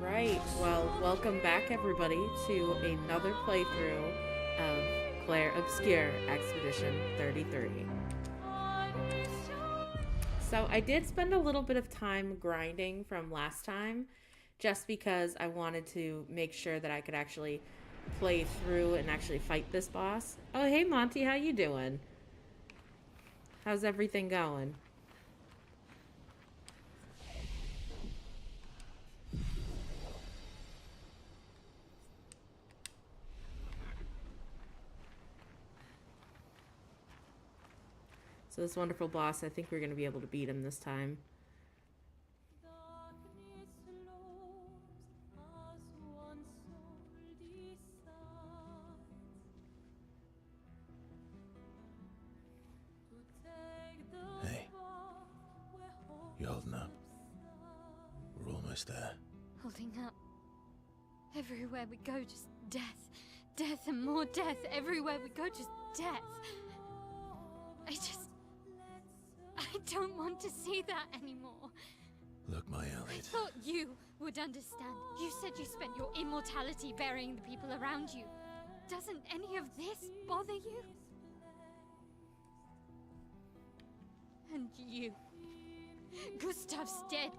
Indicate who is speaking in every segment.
Speaker 1: Alright, well, welcome back everybody to another playthrough of Clair Obscur Expedition 33. So I did spend a little bit of time grinding from last time, just because I wanted to make sure that I could actually play through and actually fight this boss. Oh, hey Monty, how you doing? How's everything going? So this wonderful boss, I think we're going to be able to beat him this time.
Speaker 2: Hey, you holding up? We're almost there.
Speaker 3: Holding up. Everywhere we go, just death. Death and more death. Everywhere we go, just death. I don't want to see that anymore.
Speaker 2: Look, my
Speaker 3: I
Speaker 2: Elliot.
Speaker 3: thought you would understand. You said you spent your immortality burying the people around you. Doesn't any of this bother you? And you. Gustav's dead.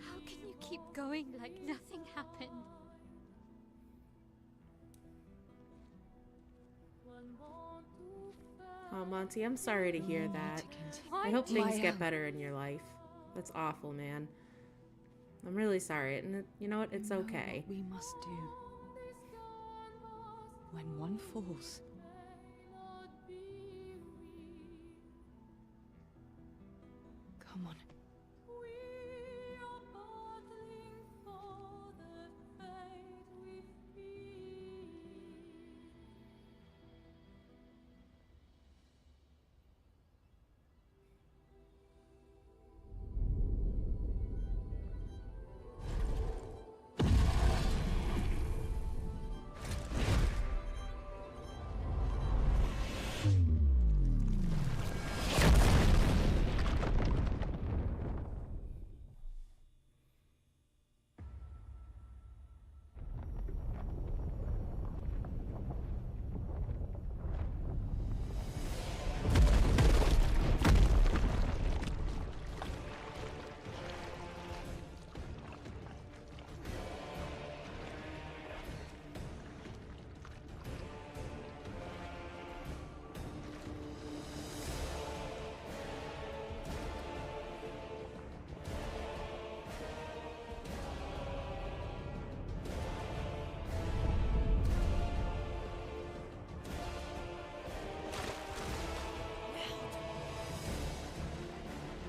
Speaker 3: How can you keep going like nothing happened?
Speaker 1: Oh, Monty, I'm sorry to hear that.
Speaker 3: Why
Speaker 1: I hope
Speaker 3: do
Speaker 1: things
Speaker 3: I-
Speaker 1: get better in your life. That's awful, man. I'm really sorry, and you know what? It's okay.
Speaker 4: We must do. When one falls, come on.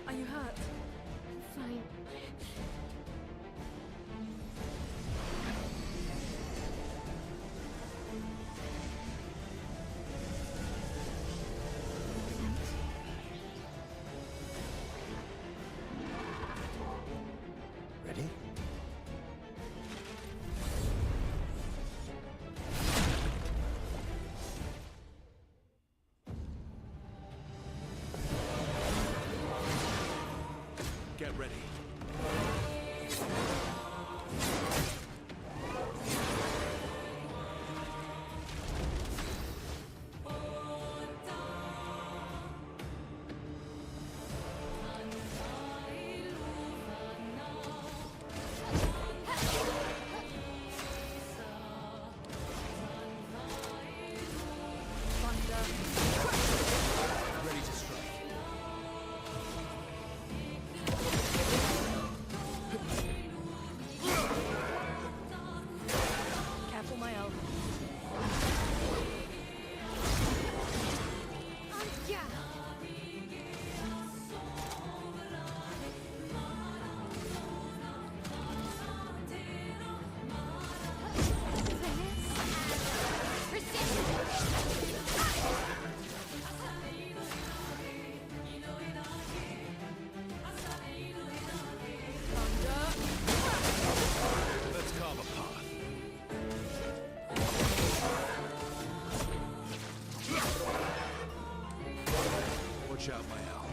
Speaker 4: Are you hurt?
Speaker 3: Fine.
Speaker 2: Ready? Get ready. Ready to strike.
Speaker 4: Careful, my elbow.
Speaker 3: Yeah.
Speaker 2: Let's carve a path. Watch out, my owl.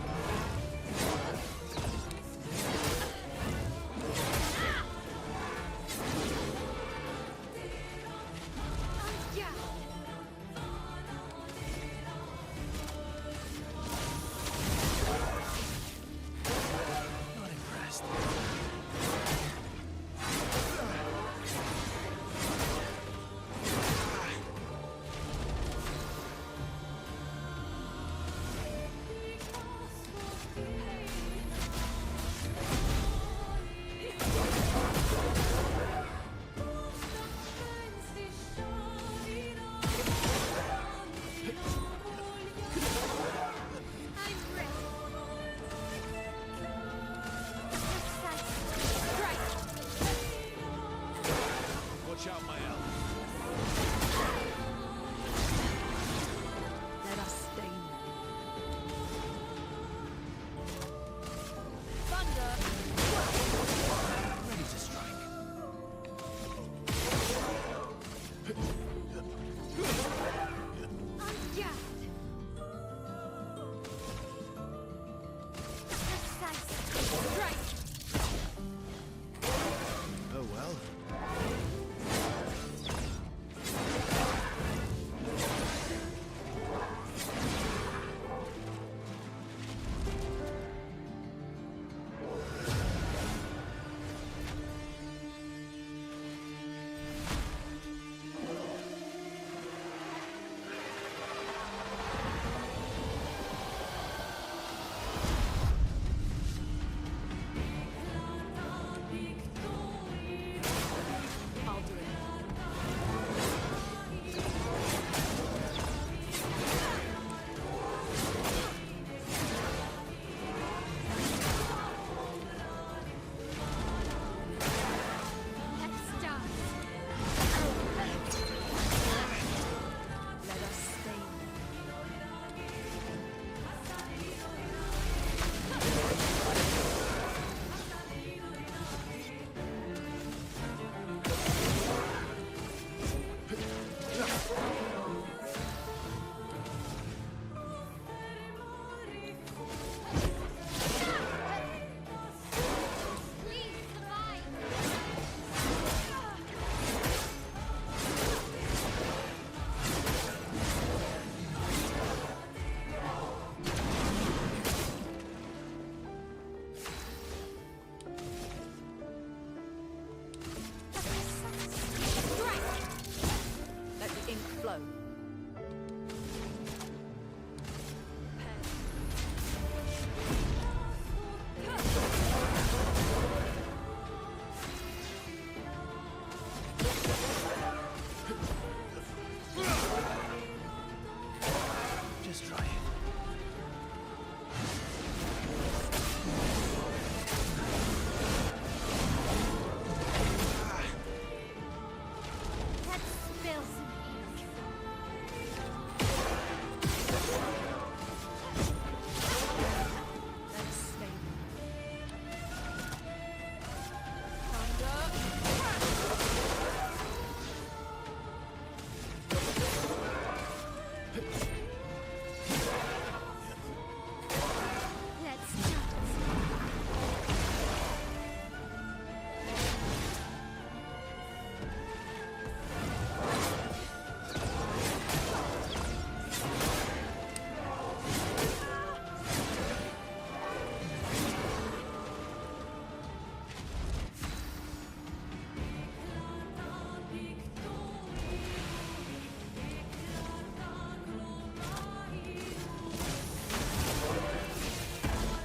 Speaker 2: Just try it.
Speaker 3: Let's spill some ink.
Speaker 4: Let's stay. Thunder.
Speaker 3: Let's dance.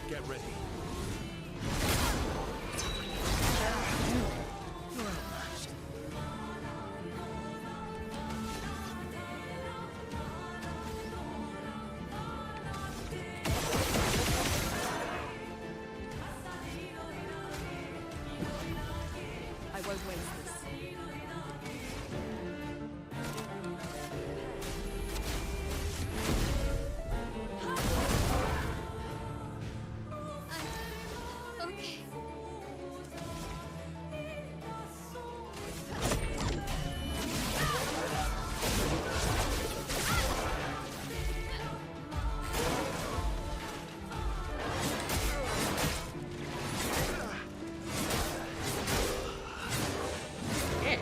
Speaker 2: Get ready.
Speaker 4: I won't waste this.
Speaker 3: Okay.
Speaker 1: Yeah.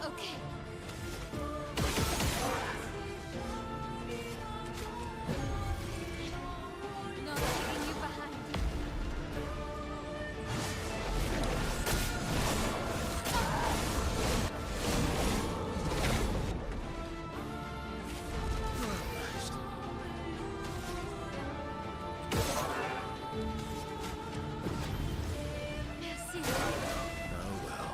Speaker 3: Okay. Not leaving you behind. Merci.
Speaker 2: Oh well.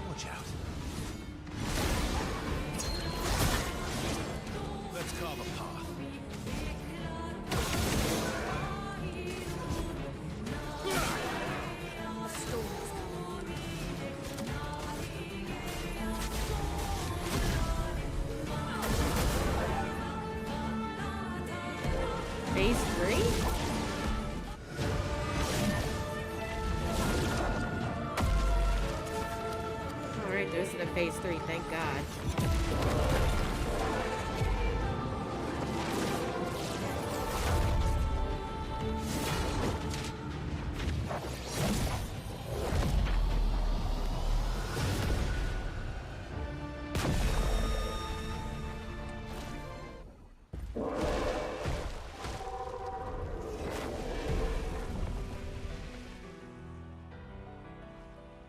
Speaker 2: Watch out. Let's carve a path.
Speaker 4: A storm is coming.
Speaker 1: Phase 3? Alright, there's a phase 3, thank God.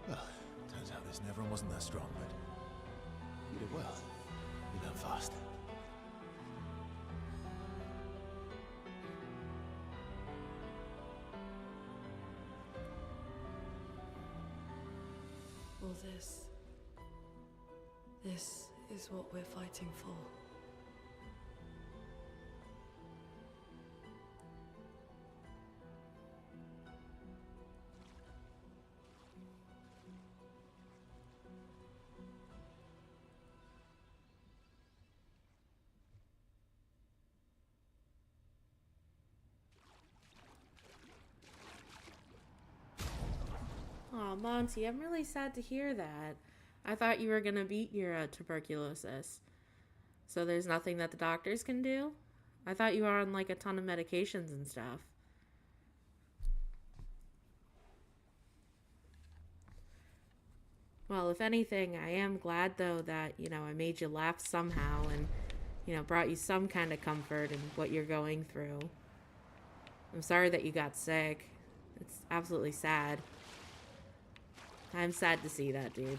Speaker 2: Well, turns out this Neveron wasn't that strong, but you did well. You learn fast.
Speaker 4: All this. This is what we're fighting for.
Speaker 1: Aw, Monty, I'm really sad to hear that. I thought you were gonna beat your tuberculosis. So there's nothing that the doctors can do? I thought you were on like a ton of medications and stuff. Well, if anything, I am glad though that, I made you laugh somehow and, brought you some kind of comfort in what you're going through. I'm sorry that you got sick. It's absolutely sad. I'm sad to see that, dude.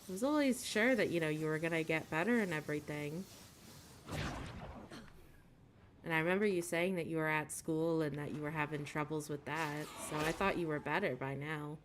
Speaker 1: I was always sure that, you were gonna get better and everything. And I remember you saying that you were at school and that you were having troubles with that, so I thought you were better by now.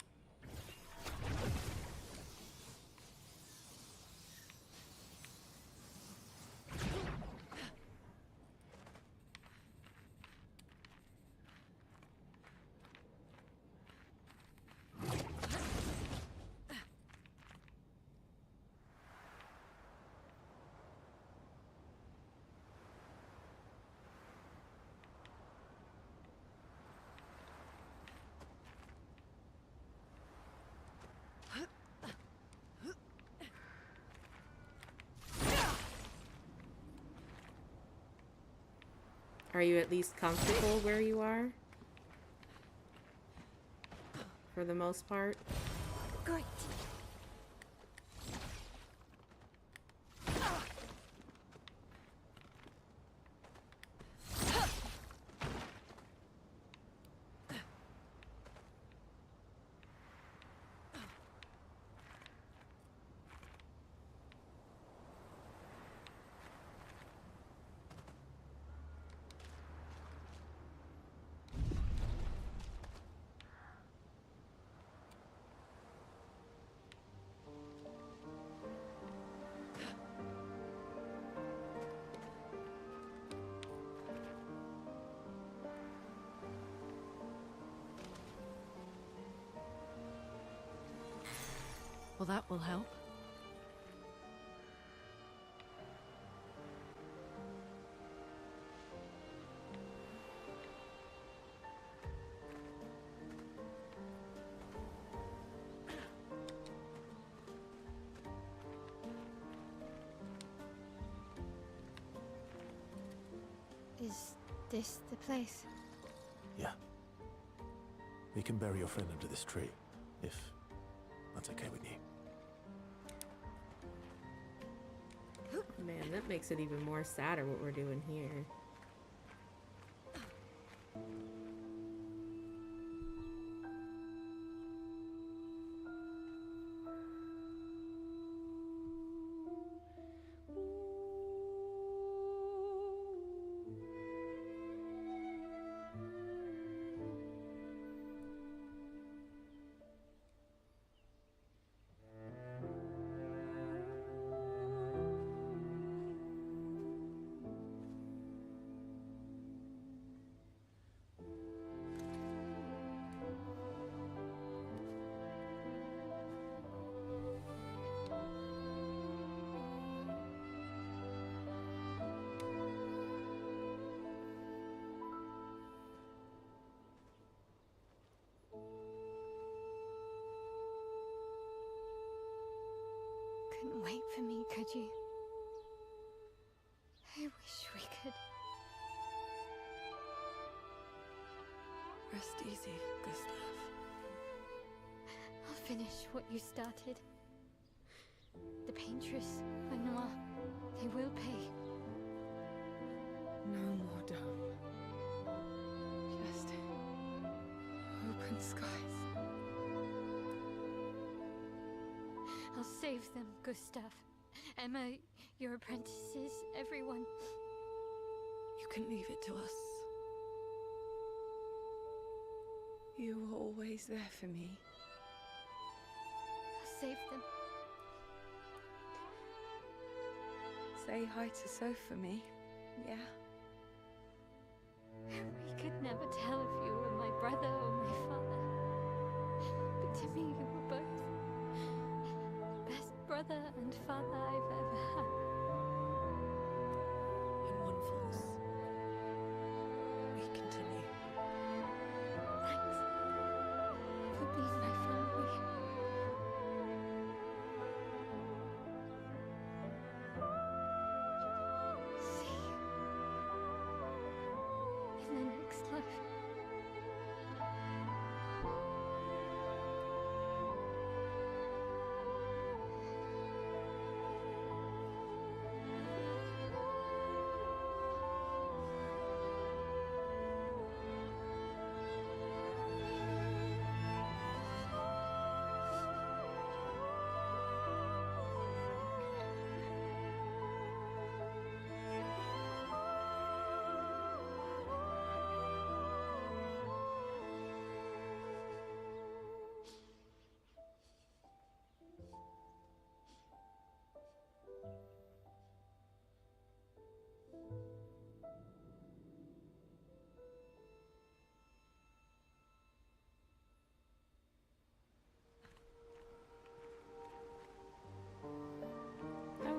Speaker 1: Are you at least comfortable where you are? For the most part?
Speaker 3: Great.
Speaker 4: Well, that will help.
Speaker 3: Is this the place?
Speaker 2: Yeah. We can bury your friend under this tree, if that's okay with you.
Speaker 1: Man, that makes it even more sadder what we're doing here.
Speaker 3: Couldn't wait for me, could you? I wish we could.
Speaker 4: Rest easy, Gustav.
Speaker 3: I'll finish what you started. The paintress, Manoir, they will pay.
Speaker 4: No more dome. Just open skies.
Speaker 3: I'll save them, Gustav. Emma, your apprentices, everyone.
Speaker 4: You can leave it to us. You were always there for me.
Speaker 3: I'll save them.
Speaker 4: Say hi to Soph for me, yeah?
Speaker 3: We could never tell if you were my brother or my father. But to me, you were both. Best brother and father I've ever had.
Speaker 4: When one falls, we continue.
Speaker 3: Thanks.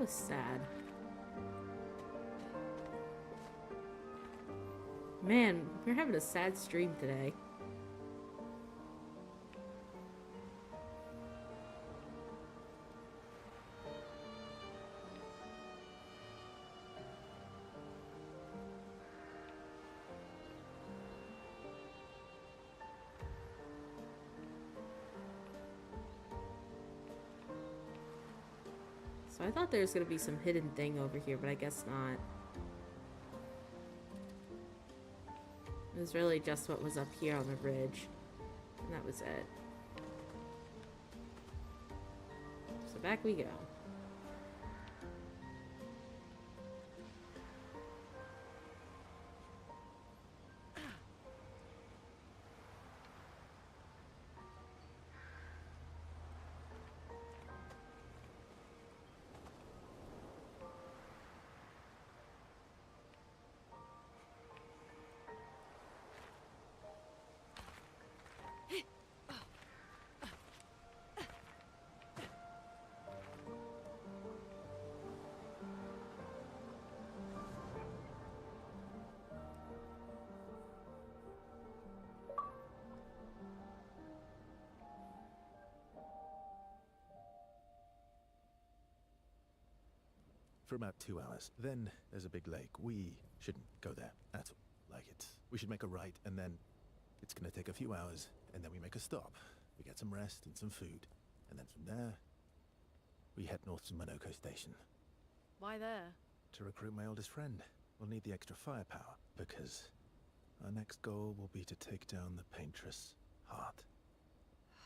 Speaker 1: was sad. Man, we're having a sad stream today. So I thought there was going to be some hidden thing over here, but I guess not. It was really just what was up here on the ridge. And that was it. So back we go.
Speaker 2: For about 2 hours. Then there's a big lake. We shouldn't go there at all. We should make a right, and then it's gonna take a few hours, and then we make a stop. We get some rest and some food, and then from there, we head north to Monoko Station.
Speaker 5: Why there?
Speaker 2: To recruit my oldest friend. We'll need the extra firepower, because our next goal will be to take down the Paintress' heart.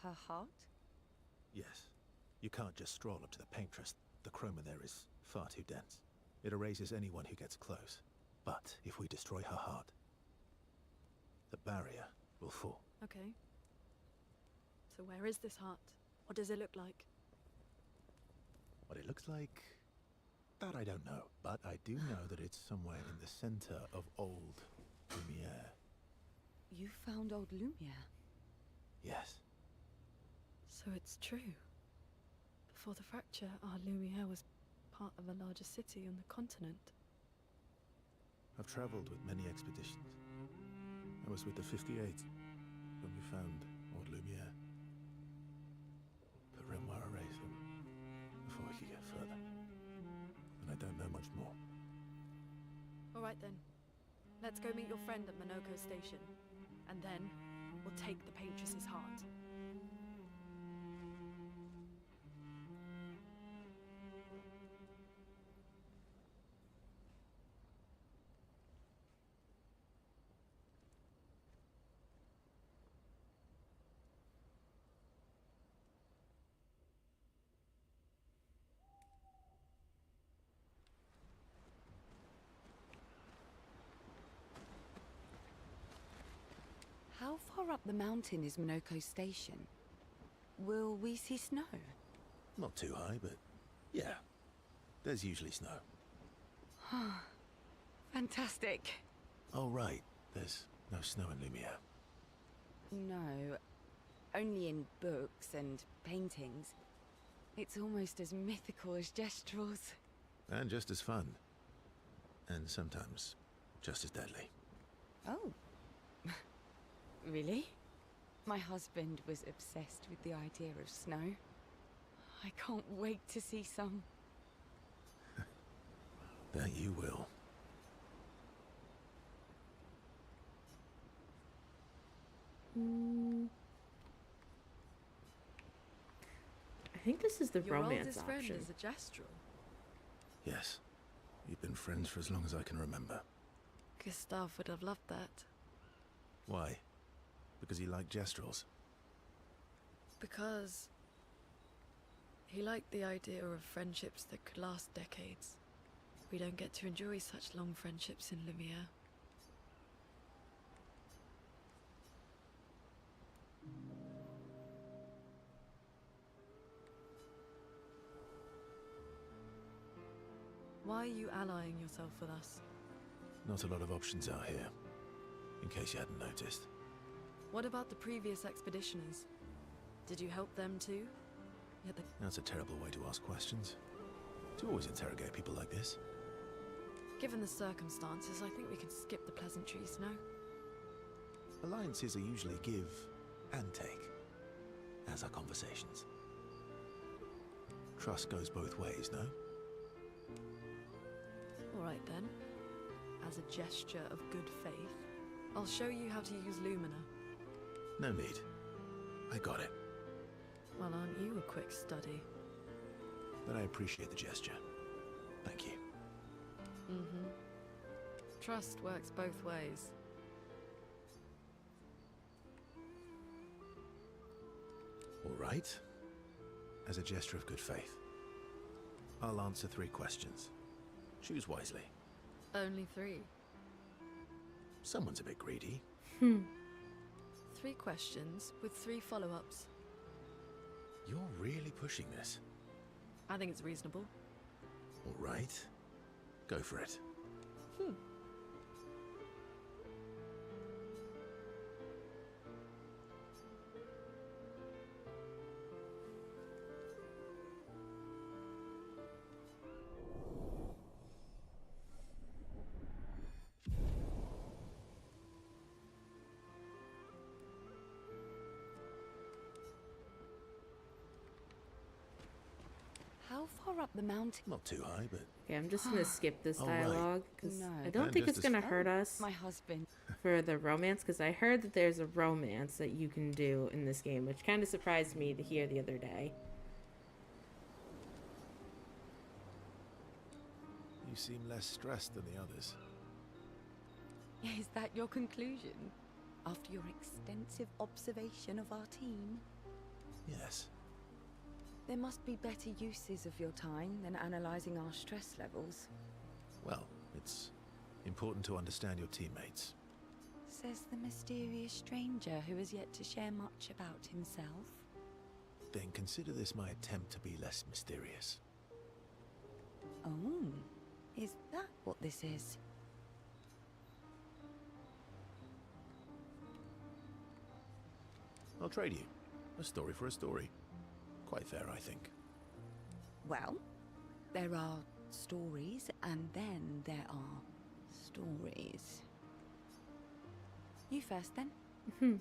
Speaker 4: Her heart?
Speaker 2: Yes. You can't just stroll up to the Paintress. The chroma there is far too dense. It erases anyone who gets close. But if we destroy her heart, the barrier will fall.
Speaker 5: Okay. So where is this heart? What does it look like?
Speaker 2: What it looks like, that I don't know. But I do know that it's somewhere in the center of old Lumiere.
Speaker 4: You found old Lumiere?
Speaker 2: Yes.
Speaker 5: So it's true. Before the fracture, our Lumiere was part of a larger city on the continent.
Speaker 2: I've traveled with many expeditions. I was with the 58th when we found old Lumiere. But Renoir erased them before we could get further. And I don't know much more.
Speaker 5: All right then. Let's go meet your friend at Monoko Station. And then we'll take the Paintress's heart.
Speaker 4: How far up the mountain is Monoko Station? Will we see snow?
Speaker 2: Not too high, but yeah. There's usually snow.
Speaker 4: Fantastic.
Speaker 2: Oh, right. There's no snow in Lumiere.
Speaker 4: No, only in books and paintings. It's almost as mythical as Gestrels.
Speaker 2: And just as fun. And sometimes just as deadly.
Speaker 4: Oh. Really? My husband was obsessed with the idea of snow. I can't wait to see some.
Speaker 2: That you will.
Speaker 1: I think this is the
Speaker 5: Your
Speaker 1: romance
Speaker 5: oldest friend
Speaker 1: option.
Speaker 5: is a Gestral.
Speaker 2: Yes. We've been friends for as long as I can remember.
Speaker 5: Gustav would have loved that.
Speaker 2: Why? Because he liked Gestrels.
Speaker 5: Because he liked the idea of friendships that could last decades. We don't get to enjoy such long friendships in Lumiere. Why are you allying yourself with us?
Speaker 2: Not a lot of options out here, in case you hadn't noticed.
Speaker 5: What about the previous expeditioners? Did you help them too? Yet the
Speaker 2: That's a terrible way to ask questions. Do you always interrogate people like this?
Speaker 5: Given the circumstances, I think we can skip the pleasantries, no?
Speaker 2: Alliances are usually give and take, as are conversations. Trust goes both ways, no?
Speaker 5: Alright then. As a gesture of good faith, I'll show you how to use Lumina.
Speaker 2: No need. I got it.
Speaker 5: Well, aren't you a quick study?
Speaker 2: But I appreciate the gesture. Thank you.
Speaker 5: Mm-hmm. Trust works both ways.
Speaker 2: All right. As a gesture of good faith, I'll answer 3 questions. Choose wisely.
Speaker 5: Only 3.
Speaker 2: Someone's a bit greedy.
Speaker 5: 3 questions with 3 follow-ups.
Speaker 2: You're really pushing this.
Speaker 5: I think it's reasonable.
Speaker 2: All right. Go for it.
Speaker 4: How far up the mountain?
Speaker 2: Not too high, but
Speaker 1: Okay, I'm just gonna skip this
Speaker 2: Oh, right.
Speaker 1: dialogue because
Speaker 4: No.
Speaker 1: I don't
Speaker 2: And
Speaker 1: think
Speaker 2: just
Speaker 1: it's
Speaker 2: as-
Speaker 1: gonna hurt us
Speaker 4: My husband.
Speaker 1: for the romance. Because I heard that there's a romance that you can do in this game, which kind of surprised me to hear the other day.
Speaker 2: you seem less stressed than the others.
Speaker 4: Is that your conclusion? After your extensive observation of our team?
Speaker 2: Yes.
Speaker 4: There must be better uses of your time than analysing our stress levels.
Speaker 2: Well, it's important to understand your teammates.
Speaker 4: Says the mysterious stranger who has yet to share much about himself.
Speaker 2: Then consider this my attempt to be less mysterious.
Speaker 4: Oh, is that what this is?
Speaker 2: I'll trade you. A story for a story. Quite fair, I think.
Speaker 4: Well, there are stories, and then there are stories. You first, then.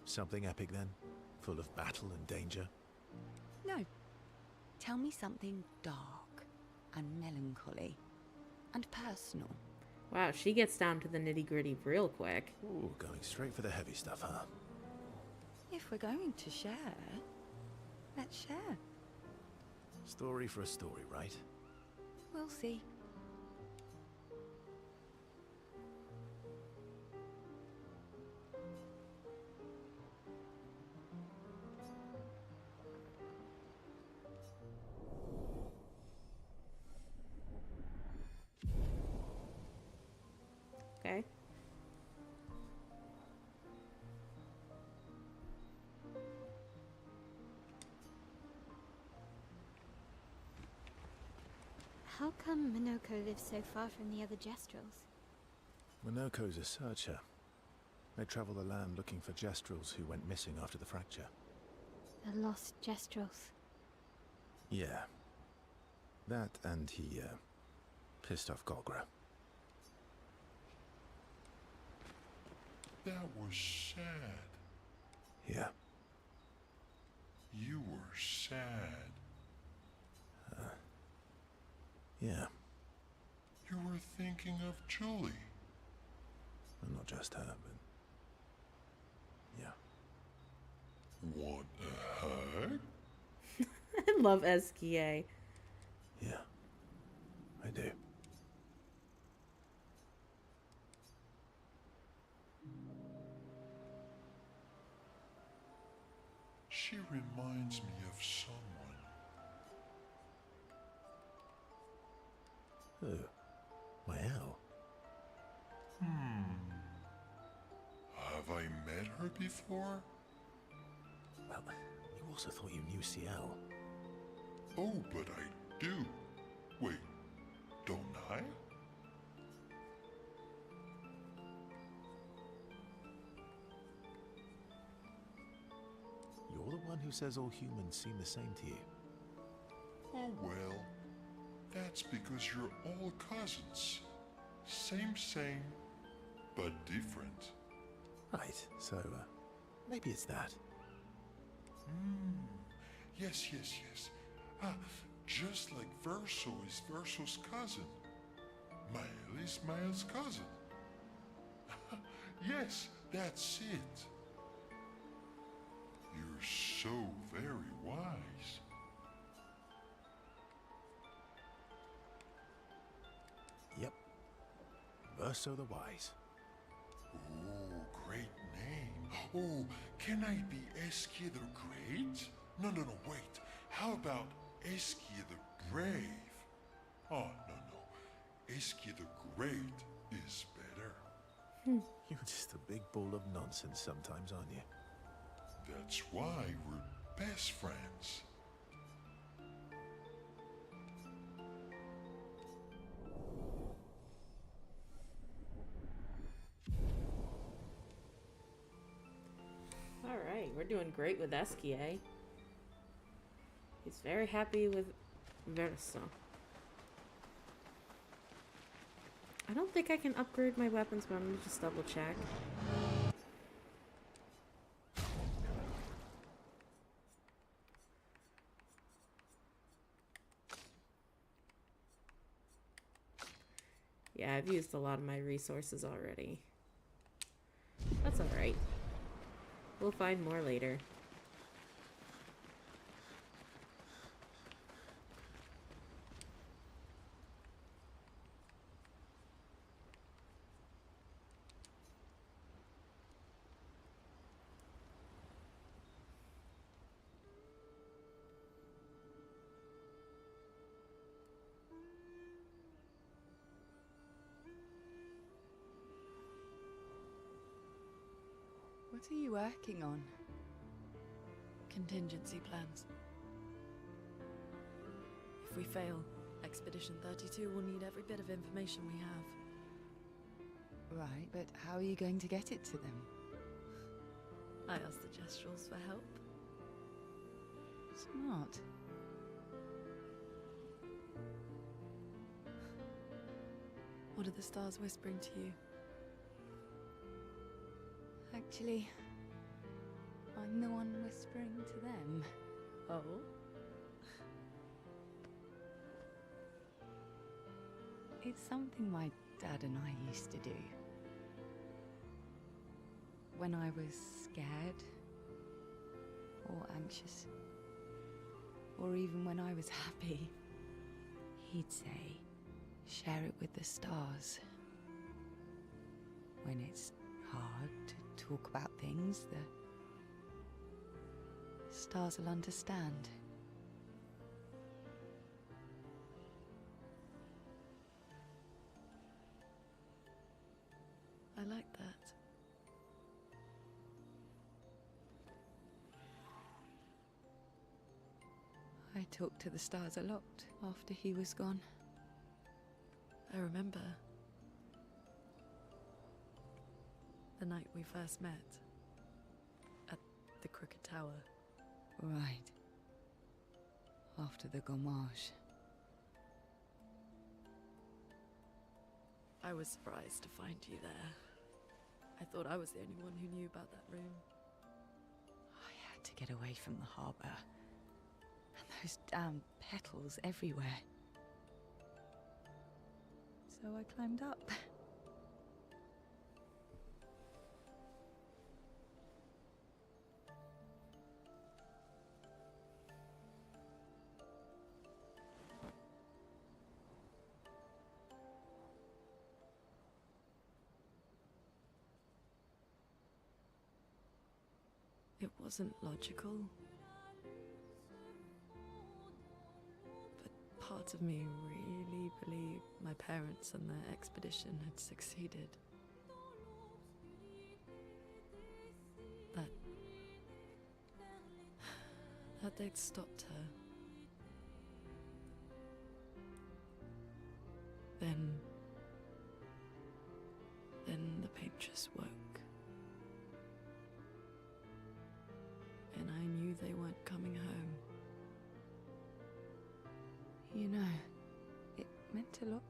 Speaker 2: Something epic then? Full of battle and danger?
Speaker 4: No. Tell me something dark and melancholy and personal.
Speaker 1: Wow, she gets down to the nitty-gritty real quick.
Speaker 2: Ooh, going straight for the heavy stuff, huh?
Speaker 4: If we're going to share, let's share.
Speaker 2: Story for a story, right?
Speaker 4: We'll see.
Speaker 1: Okay.
Speaker 3: How come Minoko lives so far from the other Jestrels?
Speaker 2: Minoko's a searcher. They travel the land looking for Jestrels who went missing after the fracture.
Speaker 3: The lost Jestrels.
Speaker 2: Yeah. That and he, pissed off Golgra.
Speaker 6: That was sad.
Speaker 2: Yeah.
Speaker 6: You were sad.
Speaker 2: Yeah.
Speaker 6: You were thinking of Julie.
Speaker 2: And not just her, but... yeah.
Speaker 6: Want a hug?
Speaker 1: I love SKA.
Speaker 2: Yeah. I do.
Speaker 6: She reminds me of someone.
Speaker 2: Who? Mael?
Speaker 6: Have I met her before?
Speaker 2: Well, you also thought you knew Ciel.
Speaker 6: Oh, but I do. Wait, don't I?
Speaker 2: You're the one who says all humans seem the same to you.
Speaker 6: Oh well, that's because you're all cousins. Same, but different.
Speaker 2: Right, so, maybe it's that.
Speaker 6: Yes. Ah, just like Verso is Verso's cousin. Mael is Mael's cousin. Yes, that's it. You're so very wise.
Speaker 2: Yep. Verso the Wise.
Speaker 6: Oh, great name. Oh, can I be Eskia the Great? No, wait. How about Eskia the Brave? Oh, no. Eskia the Great is better.
Speaker 2: You're just a big ball of nonsense sometimes, aren't you?
Speaker 6: That's why we're best friends.
Speaker 1: Alright, we're doing great with Eskie. He's very happy with Verso. I don't think I can upgrade my weapons, but I'm gonna just double check. Yeah, I've used a lot of my resources already. That's alright. We'll find more later.
Speaker 4: What are you working on?
Speaker 5: Contingency plans. If we fail, Expedition 32 will need every bit of information we have.
Speaker 4: Right, but how are you going to get it to them?
Speaker 5: I asked the Gestrals for help.
Speaker 4: Smart.
Speaker 5: What are the stars whispering to you?
Speaker 4: Actually, I'm the one whispering to them.
Speaker 5: Oh?
Speaker 4: It's something my dad and I used to do. When I was scared, or anxious, or even when I was happy, he'd say, share it with the stars. When it's hard to talk about things, the stars will understand.
Speaker 5: I like that.
Speaker 4: I talked to the stars a lot after he was gone.
Speaker 5: I remember the night we first met at the Crooked Tower.
Speaker 4: Right. After the gommage.
Speaker 5: I was surprised to find you there. I thought I was the only one who knew about that room.
Speaker 4: I had to get away from the harbour. And those damn petals everywhere. So I climbed up.
Speaker 5: It wasn't logical. But part of me really believed my parents and their expedition had succeeded. That they'd stopped her. Then the painters woke. And I knew they weren't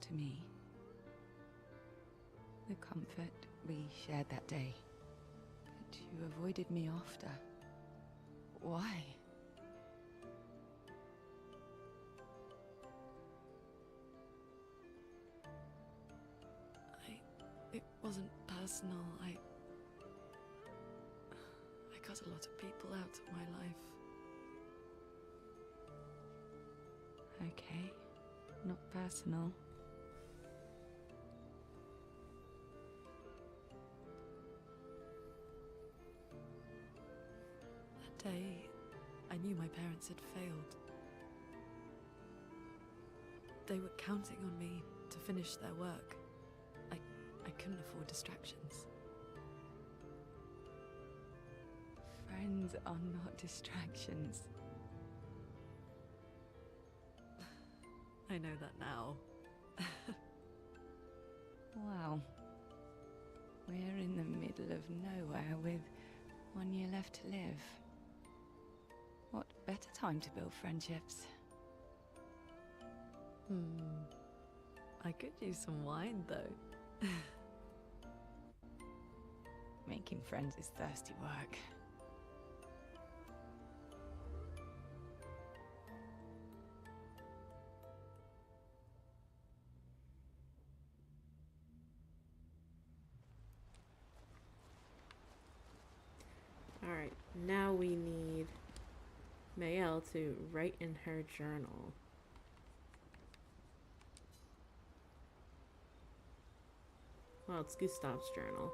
Speaker 4: to me. The comfort we shared that day. But you avoided me after. Why?
Speaker 5: It wasn't personal. I cut a lot of people out of my life.
Speaker 4: Okay, not personal.
Speaker 5: That day, I knew my parents had failed. They were counting on me to finish their work. I couldn't afford distractions.
Speaker 4: Friends are not distractions.
Speaker 5: I know that now.
Speaker 4: Wow. We're in the middle of nowhere with 1 year left to live. What better time to build friendships?
Speaker 5: I could use some wine, though.
Speaker 4: Making friends is thirsty work.
Speaker 1: Alright, now we need Mael to write in her journal. Well, it's Gustav's journal.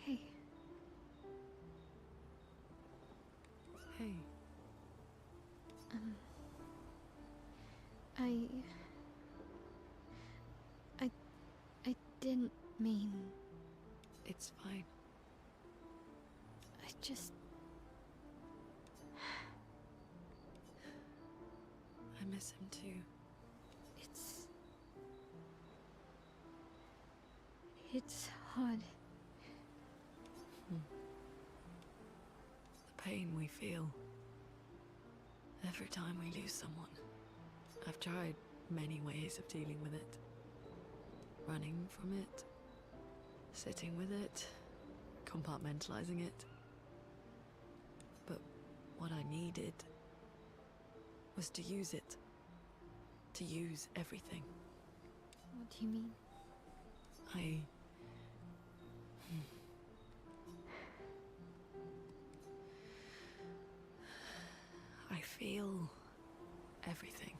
Speaker 3: Hey,
Speaker 5: Hey,
Speaker 3: I didn't mean.
Speaker 5: it's fine.
Speaker 3: I just.
Speaker 5: I miss him too.
Speaker 3: It's hard.
Speaker 5: The pain we feel every time we lose someone. I've tried many ways of dealing with it. Running from it, sitting with it, compartmentalizing it. But what I needed was to use it. To use everything.
Speaker 3: What do you mean?
Speaker 5: I feel everything.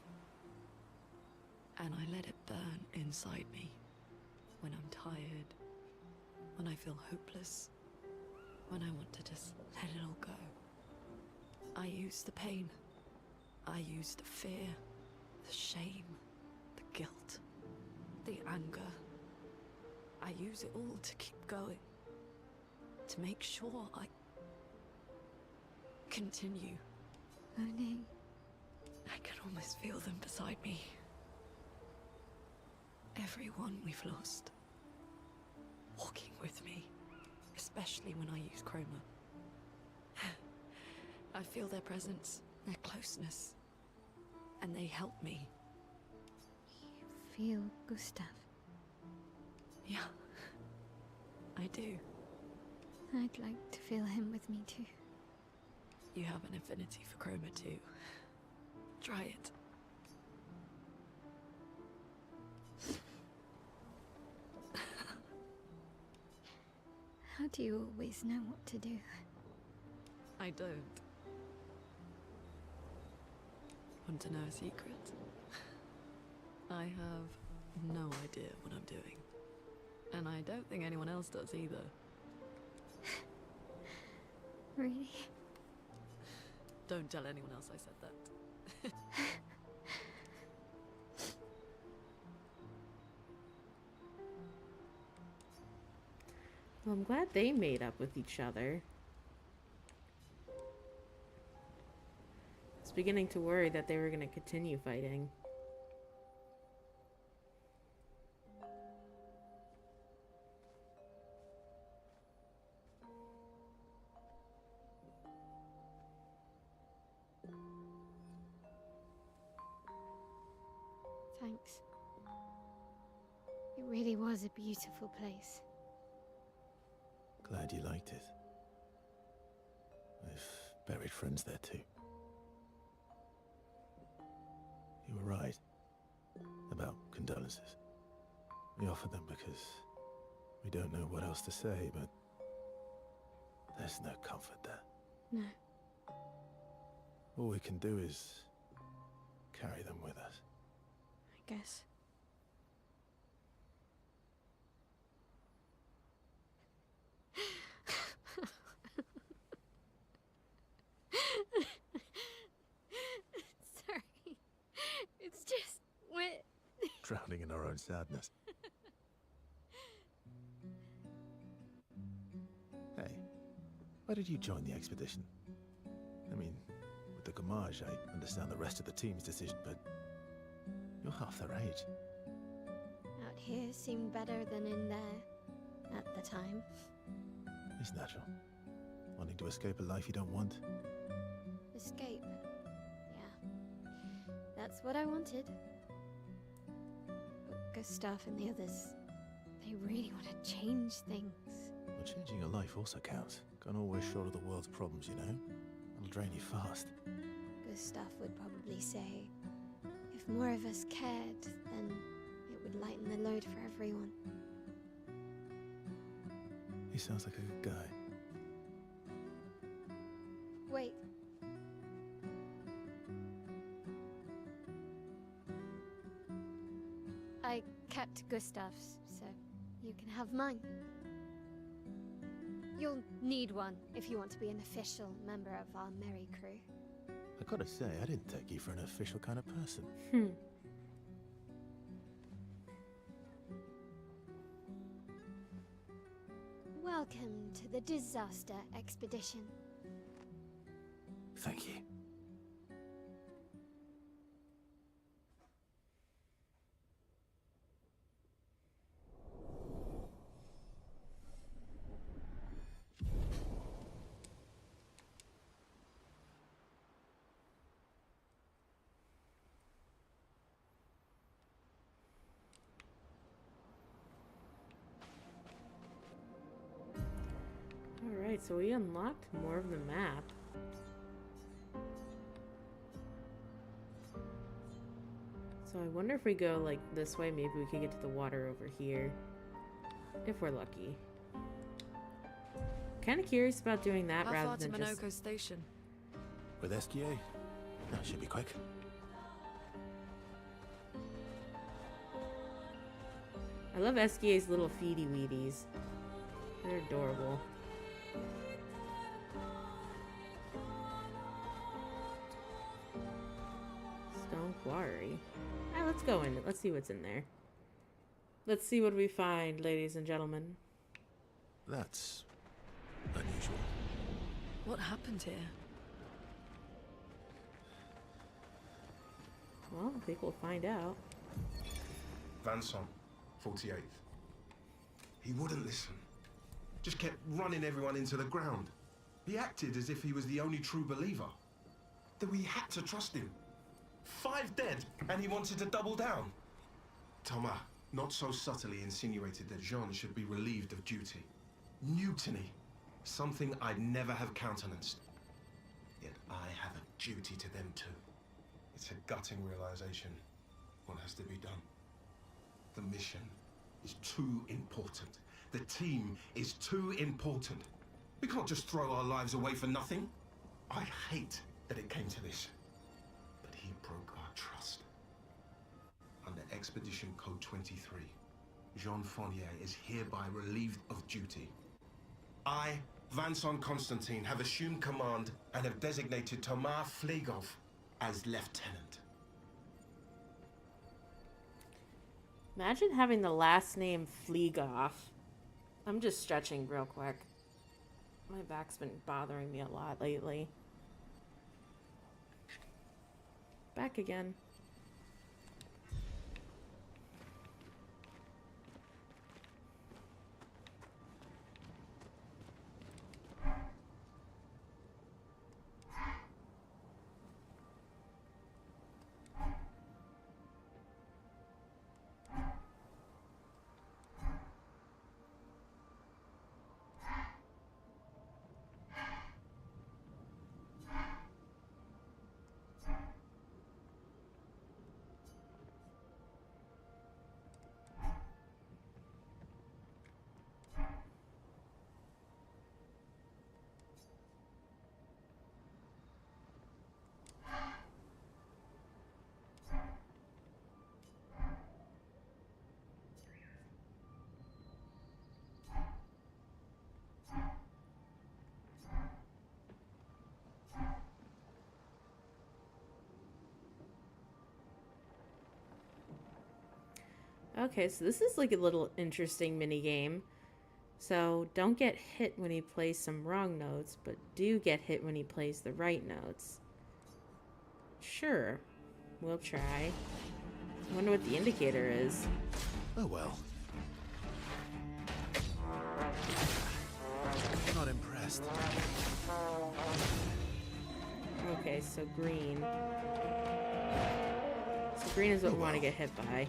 Speaker 5: And I let it burn inside me. When I'm tired. When I feel hopeless. When I want to just let it all go. I use the pain. I use the fear. The shame. The guilt. The anger. I use it all to keep going. To make sure I continue.
Speaker 3: Monet.
Speaker 5: I can almost feel them beside me. Everyone we've lost. Walking with me. Especially when I use chroma. I feel their presence, their closeness. And they help me.
Speaker 3: You feel Gustav?
Speaker 5: Yeah. I do.
Speaker 3: I'd like to feel him with me too.
Speaker 5: You have an affinity for chroma too. Try it.
Speaker 3: How do you always know what to do?
Speaker 5: I don't. Want to know a secret? I have no idea what I'm doing. And I don't think anyone else does either.
Speaker 3: Really?
Speaker 5: Don't tell anyone else I said that.
Speaker 1: Well, I'm glad they made up with each other. I was beginning to worry that they were going to continue fighting.
Speaker 3: Thanks. It really was a beautiful place.
Speaker 2: Glad you liked it. I've buried friends there too. You were right about condolences. We offered them because we don't know what else to say, but there's no comfort there.
Speaker 3: No.
Speaker 2: All we can do is carry them with us.
Speaker 3: I guess. Sorry. It's just wet.
Speaker 2: Drowning in our own sadness. Hey, why did you join the expedition? I mean, with the Gamage, I understand the rest of the team's decision, but you're half their age.
Speaker 3: Out here seemed better than in there at the time.
Speaker 2: It's natural. Wanting to escape a life you don't want.
Speaker 3: Escape. Yeah. That's what I wanted. But Gustav and the others, they really want to change things.
Speaker 2: Well, changing your life also counts. Can't always shoulder the world's problems, you know? It'll drain you fast.
Speaker 3: Gustav would probably say, if more of us cared, then it would lighten the load for everyone.
Speaker 2: He sounds like a good guy.
Speaker 3: Wait. I kept Gustav's, so you can have mine. You'll need one if you want to be an official member of our merry crew.
Speaker 2: I gotta say, I didn't take you for an official kind of person.
Speaker 3: Welcome to the disaster expedition.
Speaker 2: Thank you.
Speaker 1: Alright, so we unlocked more of the map. So I wonder if we go like this way, maybe we could get to the water over here. If we're lucky. Kind of curious about doing that
Speaker 5: How
Speaker 1: rather
Speaker 5: far to
Speaker 1: than just...
Speaker 5: Minoko Station?
Speaker 2: With SGA? That should be quick.
Speaker 1: I love SGA's little feedy weedies. They're adorable. Stone quarry. Alright, let's go in. Let's see what's in there. Let's see what we find, ladies and gentlemen.
Speaker 2: That's unusual.
Speaker 5: What happened here?
Speaker 1: Well, I think we'll find out.
Speaker 7: Vanson, 48th. He wouldn't listen. Just kept running everyone into the ground. He acted as if he was the only true believer. That we had to trust him. 5 dead, and he wanted to double down. Thomas, not so subtly insinuated that Jean should be relieved of duty. Mutiny. Something I'd never have countenanced. Yet I have a duty to them too. It's a gutting realization. What has to be done? The mission is too important. The team is too important. We can't just throw our lives away for nothing. I hate that it came to this. But he broke our trust. Under Expedition Code 23, Jean Fournier is hereby relieved of duty. I, Vanson Constantine, have assumed command and have designated Thomas Flegov as lieutenant.
Speaker 1: Imagine having the last name Fleegoff. I'm just stretching real quick. My back's been bothering me a lot lately. Back again. Okay, so this is like a little interesting mini game. So don't get hit when he plays some wrong notes, but do get hit when he plays the right notes. Sure, we'll try. I wonder what the indicator is.
Speaker 2: Oh well. Not impressed.
Speaker 1: Okay, so green. So green is what we want to get hit by.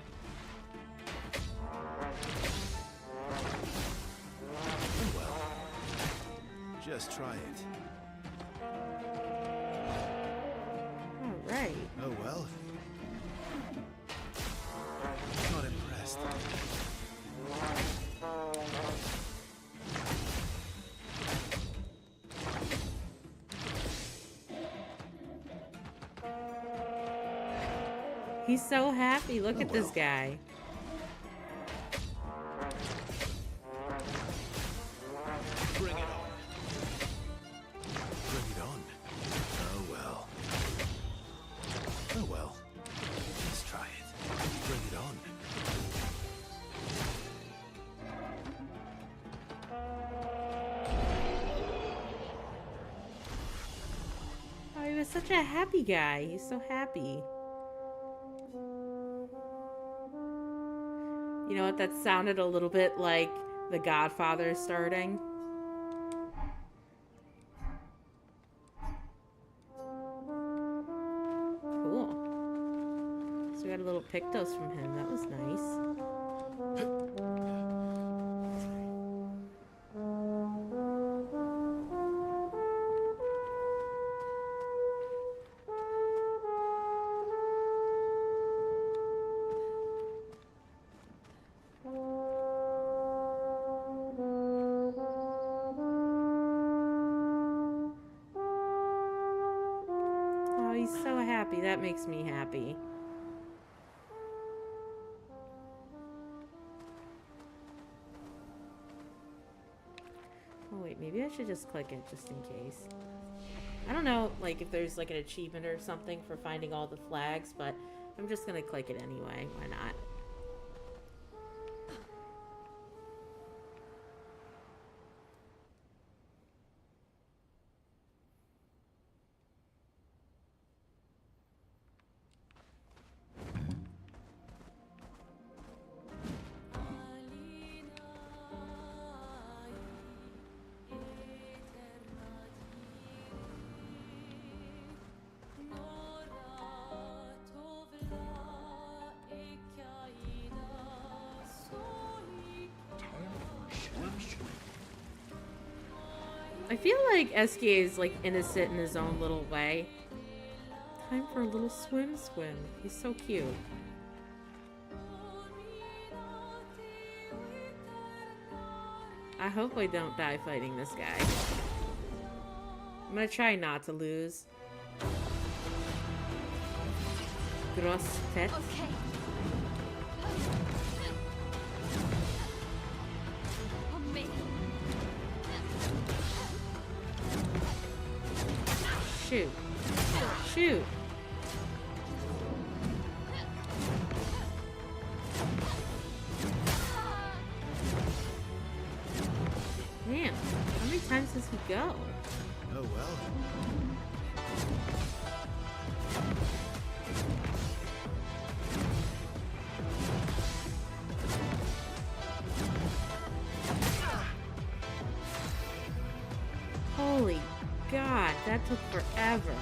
Speaker 2: Oh well. Just try it.
Speaker 1: Alright.
Speaker 2: Oh well. Not impressed.
Speaker 1: He's so happy. Look at this guy.
Speaker 2: Bring it on. Bring it on. Oh well. Oh well. Let's try it. Bring it on.
Speaker 1: Oh, he was such a happy guy. He's so happy. You know what? That sounded a little bit like The Godfather starting. Cool. So we got a little Pictos from him. That was nice. Oh, he's so happy. That makes me happy. Oh wait, maybe I should just click it just in case. I don't know, like, if there's like an achievement or something for finding all the flags, but I'm just gonna click it anyway. Why not? I feel like Eskie is like innocent in his own little way. Time for a little swim. He's so cute. I hope I don't die fighting this guy. I'm gonna try not to lose. Gross pet.
Speaker 3: Okay. On me.
Speaker 1: Shoot. Shoot. times does he go?
Speaker 2: Oh well.
Speaker 1: Holy God, that took forever.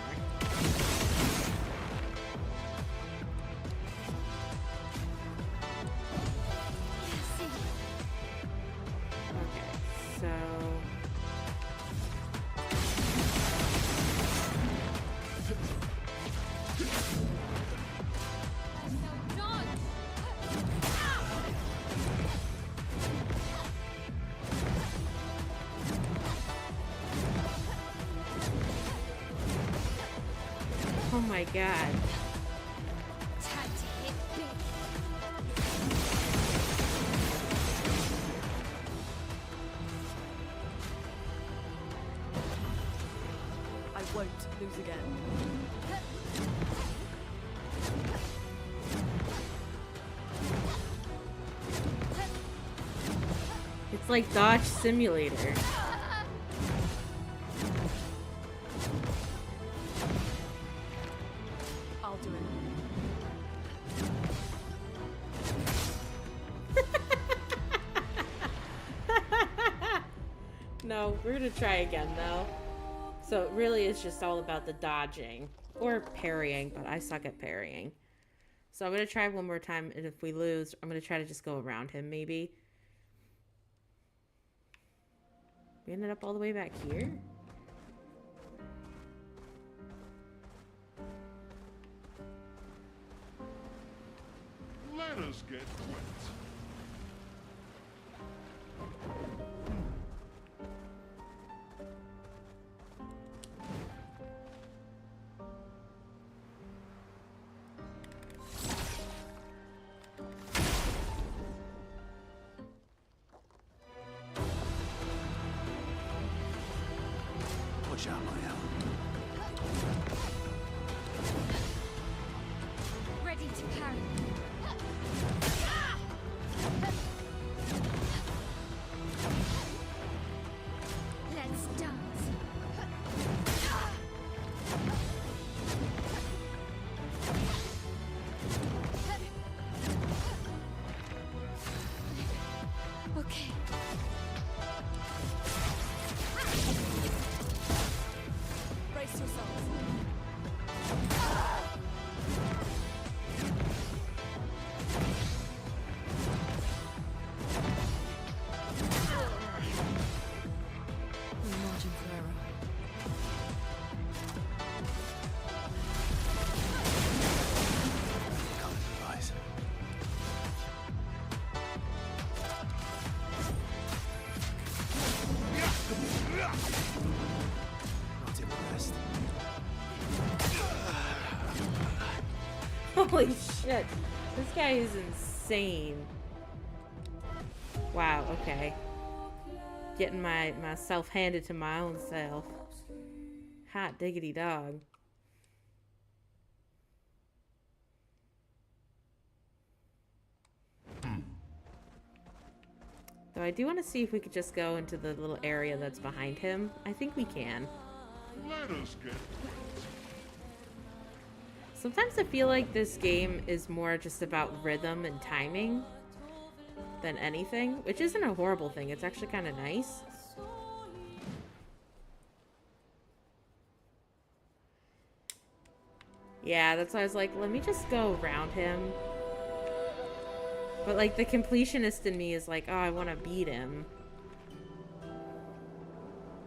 Speaker 1: Okay, so... Oh my God.
Speaker 3: Time to hit big.
Speaker 5: I won't lose again.
Speaker 1: It's like Dodge Simulator.
Speaker 5: I'll do it.
Speaker 1: No, we're gonna try again though. So it really is just all about the dodging. Or parrying, but I suck at parrying. So I'm gonna try one more time, and if we lose, I'm gonna try to just go around him maybe. We ended up all the way back here?
Speaker 6: Let us get wet.
Speaker 2: Watch out, Maya.
Speaker 3: Ready to parry. Let's dance. Okay.
Speaker 5: Brace yourselves. Margin for error.
Speaker 2: Can't improvise. Not impressed.
Speaker 1: Holy shit. This guy is insane. Wow, okay. Getting myself handed to my own self. Hot diggity dog. Though I do want to see if we could just go into the little area that's behind him. I think we can.
Speaker 6: Let us get wet.
Speaker 1: Sometimes I feel like this game is more just about rhythm and timing than anything, which isn't a horrible thing. It's actually kind of nice. Yeah, that's why I was like, let me just go around him. But like the completionist in me is like, oh, I want to beat him.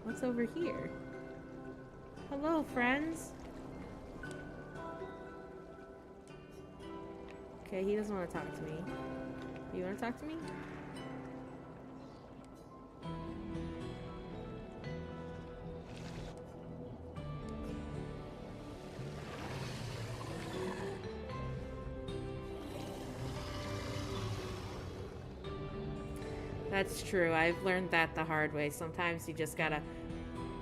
Speaker 1: What's over here? Hello, friends. Okay, he doesn't want to talk to me. You want to talk to me? That's true. I've learned that the hard way. Sometimes you just gotta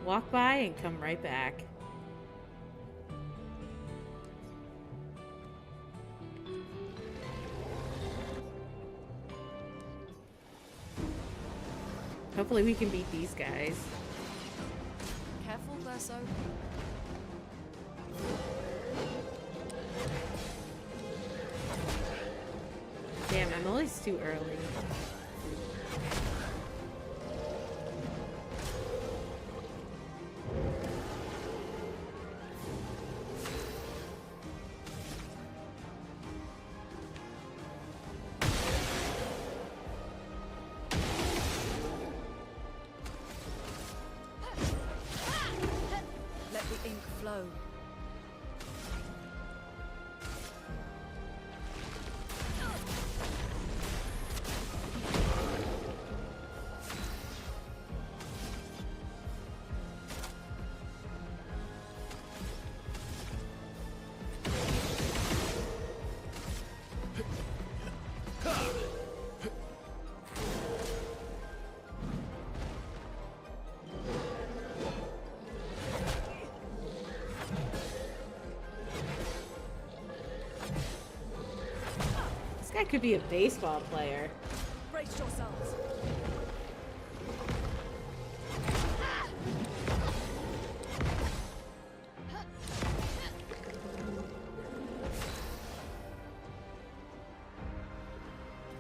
Speaker 1: walk by and come right back. Hopefully we can beat these guys.
Speaker 5: Careful, Verso.
Speaker 1: Damn, I'm always too early.
Speaker 5: Let the ink flow.
Speaker 1: This guy could be a baseball player.
Speaker 5: Brace yourselves.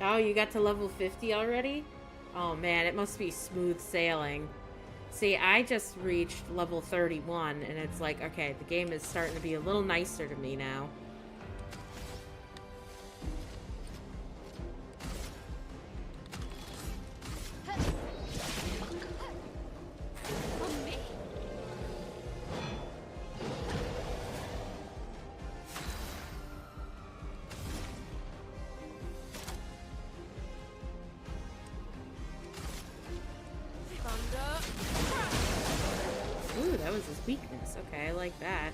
Speaker 1: Oh, you got to level 50 already? Oh man, it must be smooth sailing. See, I just reached level 31, and it's like, okay, the game is starting to be a little nicer to me now.
Speaker 3: On me.
Speaker 5: Thunder.
Speaker 1: Ooh, that was his weakness. Okay, I like that.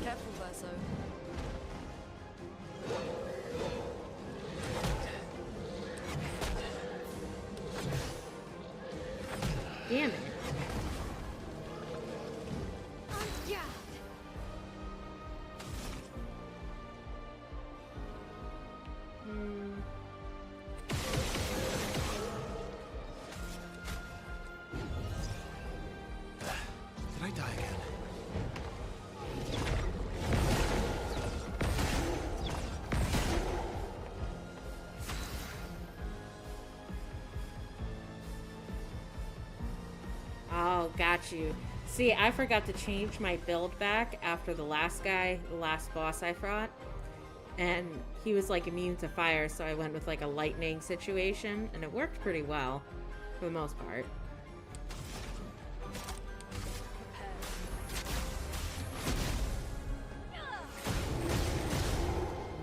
Speaker 5: Careful, Verso.
Speaker 1: Damn it.
Speaker 3: Yeah.
Speaker 1: Hmm.
Speaker 2: Did I die again?
Speaker 1: Oh, got you. See, I forgot to change my build back after the last guy, the last boss I fought. And he was like immune to fire, so I went with like a lightning situation, and it worked pretty well for the most part.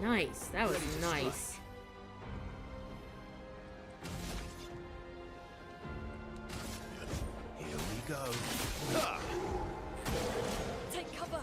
Speaker 1: Nice. That was nice.
Speaker 2: Here we go.
Speaker 5: Take cover.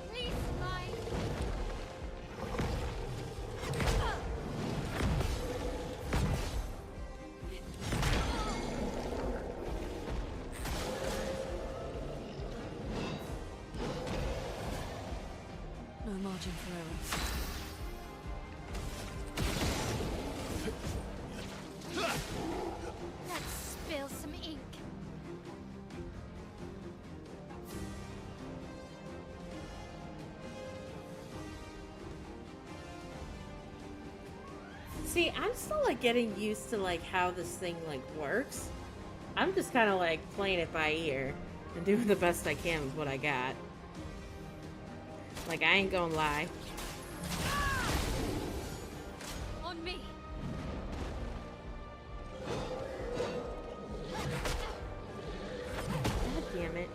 Speaker 3: Please, mine.
Speaker 5: No margin for error.
Speaker 3: Let's spill some ink.
Speaker 1: See, I'm still like getting used to like how this thing like works. I'm just kind of like playing it by ear and doing the best I can with what I got. Like, I ain't gonna lie.
Speaker 3: On me.
Speaker 1: God damn it.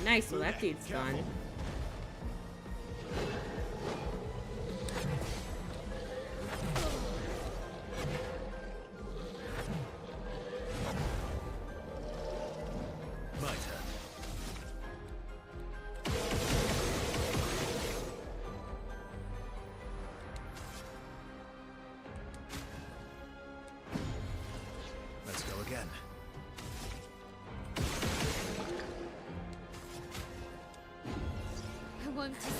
Speaker 1: Nice, well that dude's done.
Speaker 2: My turn. Let's go again.
Speaker 3: I want to see.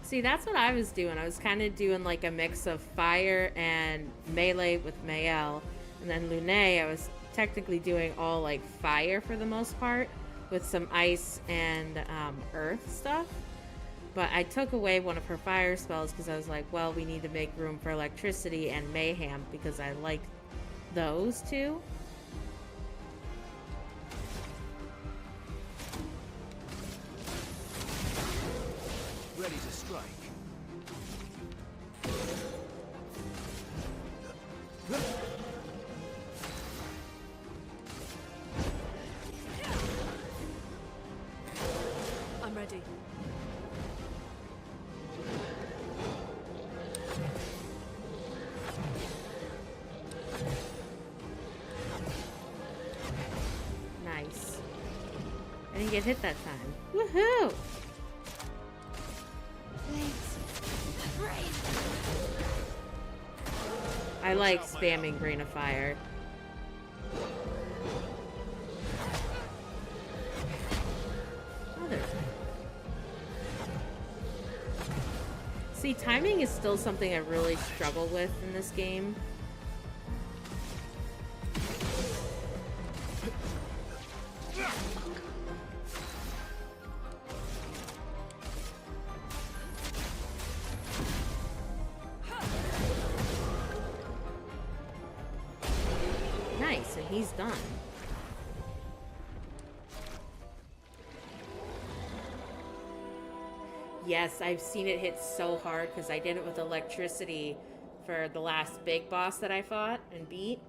Speaker 1: See, that's what I was doing. I was kind of doing like a mix of fire and melee with Mael. And then Lune, I was technically doing all like fire for the most part with some ice and earth stuff. But I took away one of her fire spells because I was like, well, we need to make room for electricity and mayhem because I like those two.
Speaker 2: Ready to strike.
Speaker 5: I'm ready.
Speaker 1: Nice. I didn't get hit that time. Woohoo! I like spamming Grain of Fire. See, timing is still something I really struggle with in this game. Nice, and he's done. Yes, I've seen it hit so hard because I did it with electricity for the last big boss that I fought and beat.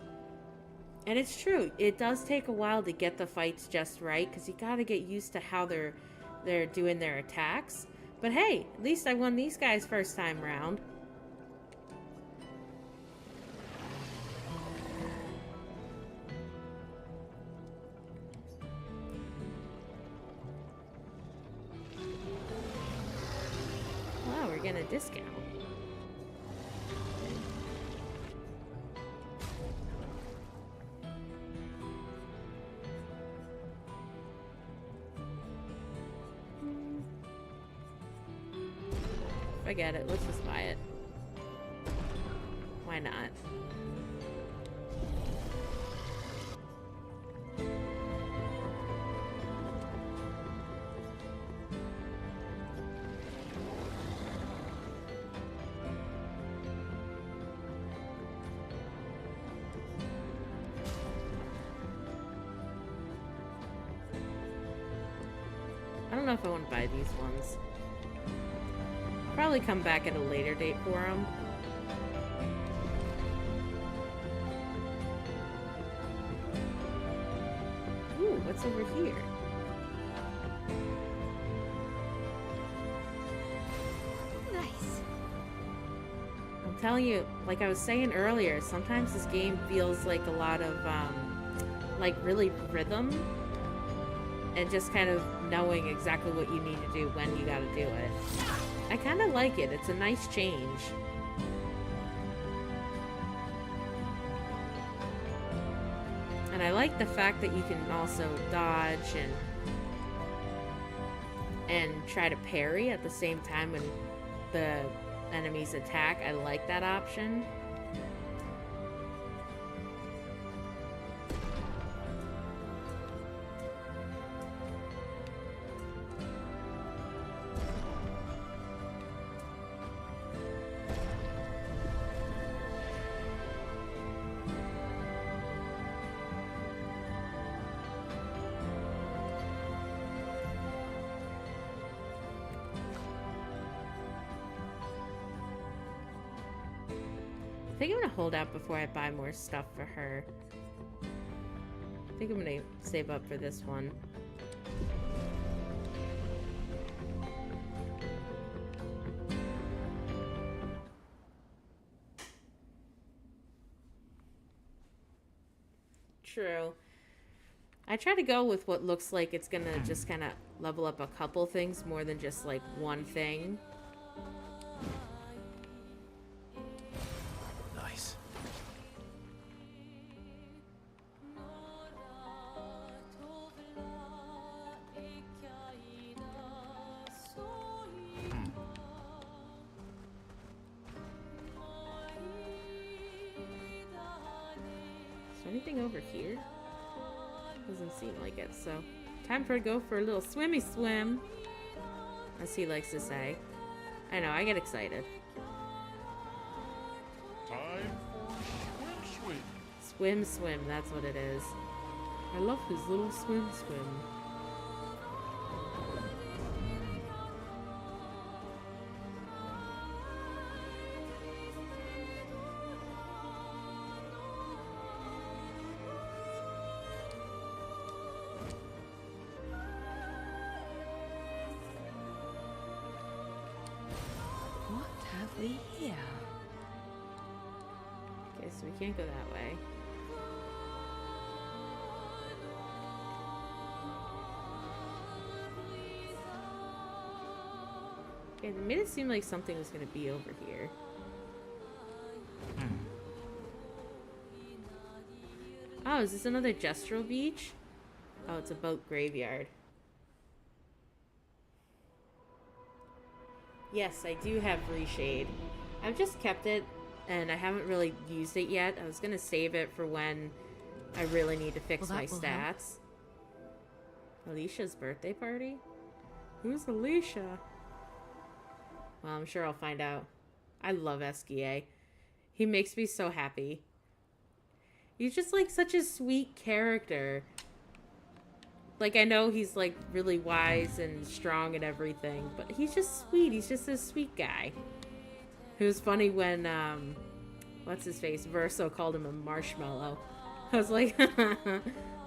Speaker 1: And it's true, it does take a while to get the fights just right because you gotta get used to how they're doing their attacks. But hey, at least I won these guys first time round. Wow, we're getting a discount. Forget it, let's just buy it. Why not? I don't know if I want to buy these ones. Probably come back at a later date for them. Ooh, what's over here?
Speaker 3: Nice.
Speaker 1: I'm telling you, like I was saying earlier, sometimes this game feels like a lot of, like really rhythm. And just kind of knowing exactly what you need to do when you gotta do it. I kind of like it. It's a nice change. And I like the fact that you can also dodge and try to parry at the same time when the enemies attack. I like that option. I think I'm gonna hold out before I buy more stuff for her. I think I'm gonna save up for this one. True. I try to go with what looks like it's gonna just kind of level up a couple things more than just like one thing.
Speaker 2: Nice.
Speaker 1: Is there anything over here? Doesn't seem like it, so time for to go for a little swimmy swim, as he likes to say. I know, I get excited.
Speaker 6: Time for swim.
Speaker 1: Swim, swim, that's what it is. I love his little swim, swim.
Speaker 4: What have we here?
Speaker 1: Okay, so we can't go that way. Okay, they made it seem like something was gonna be over here. Oh, is this another gestural beach? Oh, it's a boat graveyard. Yes, I do have Reshade. I've just kept it, and I haven't really used it yet. I was gonna save it for when I really need to fix
Speaker 4: Well,
Speaker 1: my
Speaker 4: that will help.
Speaker 1: stats. Alicia's birthday party? Who's Alicia? Well, I'm sure I'll find out. I love Esquier. He makes me so happy. He's just like such a sweet character. Like, I know he's like really wise and strong and everything, but he's just sweet. He's just a sweet guy. It was funny when, what's his face? Verso called him a marshmallow. I was like,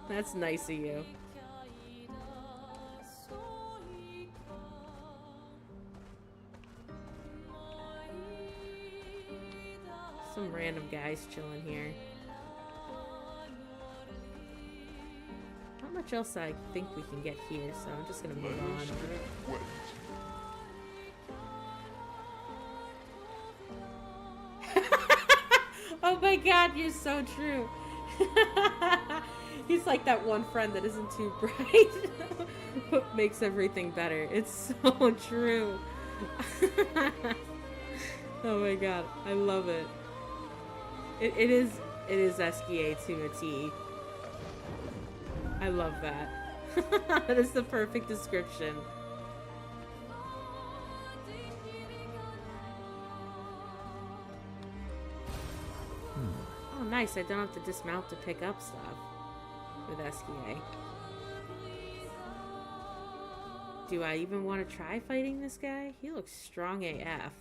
Speaker 1: that's nice of you. Some random guys chilling here. Not much else I think we can get here, so I'm just gonna move on.
Speaker 6: Wait.
Speaker 1: Oh my god, you're so true. He's like that one friend that isn't too bright, but makes everything better. It's so true. Oh my god, I love it. It is Esquier to a T. I love that. That is the perfect description. Oh, nice. I don't have to dismount to pick up stuff with Esquier. Do I even want to try fighting this guy? He looks strong AF.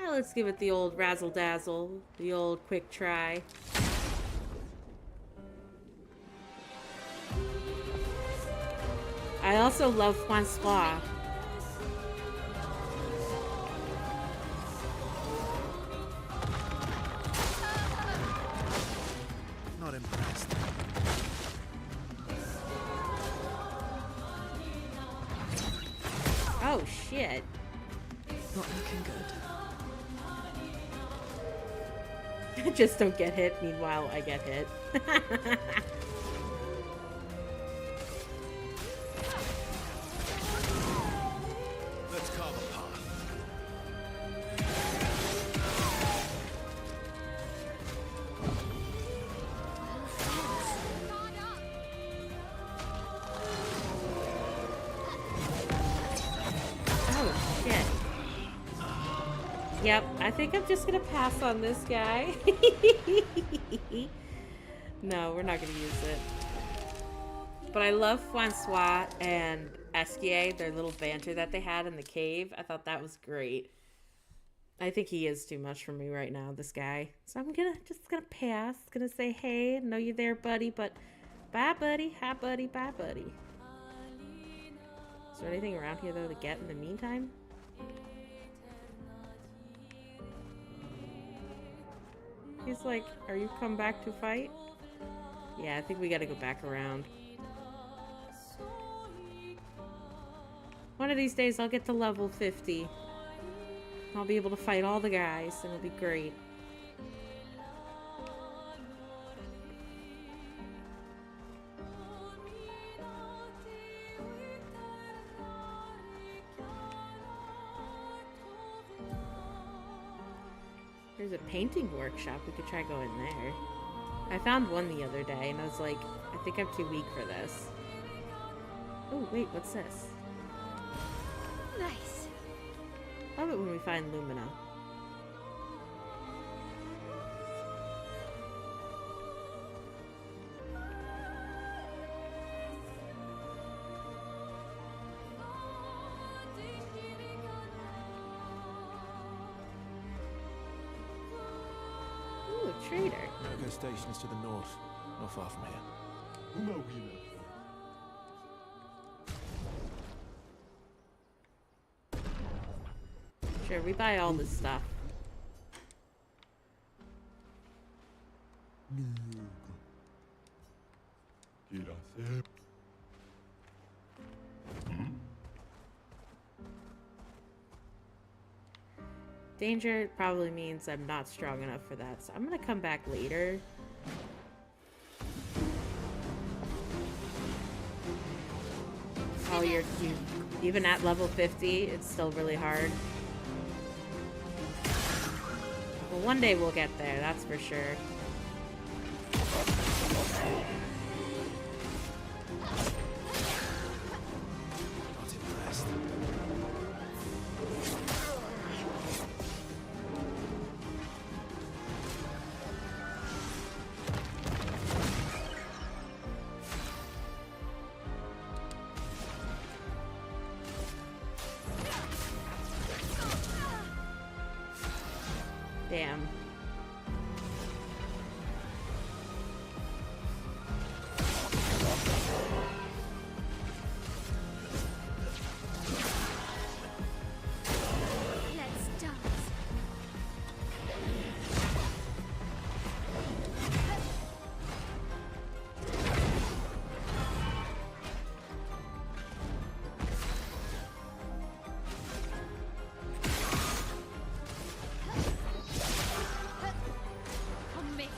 Speaker 1: Let's give it the old razzle-dazzle. The old quick try. I also love Francois.
Speaker 2: Not impressed.
Speaker 1: Oh, shit.
Speaker 5: Not looking good.
Speaker 1: Just don't get hit. Meanwhile, I get hit.
Speaker 2: Let's carve a path.
Speaker 1: Oh, shit. Yep, I think I'm just gonna pass on this guy. No, we're not gonna use it. But I love Francois and Esquier, their little banter that they had in the cave. I thought that was great. I think he is too much for me right now, this guy. So I'm just gonna pass. Gonna say, hey, I know you're there, buddy, but bye, buddy. Hi, buddy. Bye, buddy. Is there anything around here, though, to get in the meantime? He's like, are you come back to fight? Yeah, I think we gotta go back around. One of these days, I'll get to level 50. I'll be able to fight all the guys, and it'll be great. There's a painting workshop. We could try going there. I found one the other day, and I was like, I think I'm too weak for this. Oh, wait, what's this?
Speaker 3: Nice.
Speaker 1: Love it when we find Lumina. Ooh, a trader.
Speaker 2: Cargo station is to the north, not far from here.
Speaker 1: Sure, we buy all this stuff. Danger probably means I'm not strong enough for that, so I'm gonna come back later. Oh, you even at level 50, it's still really hard. Well, one day we'll get there, that's for sure.
Speaker 2: Not impressed.
Speaker 1: Damn.
Speaker 3: Let's dance. On me.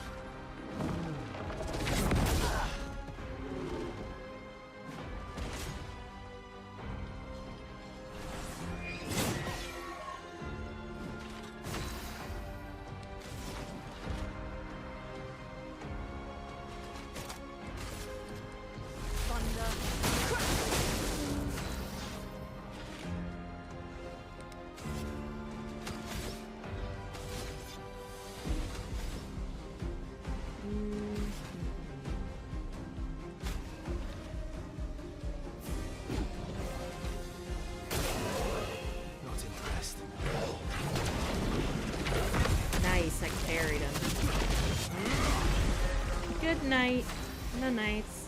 Speaker 2: Not impressed.
Speaker 1: Nice, I carried him. Good night. No nights.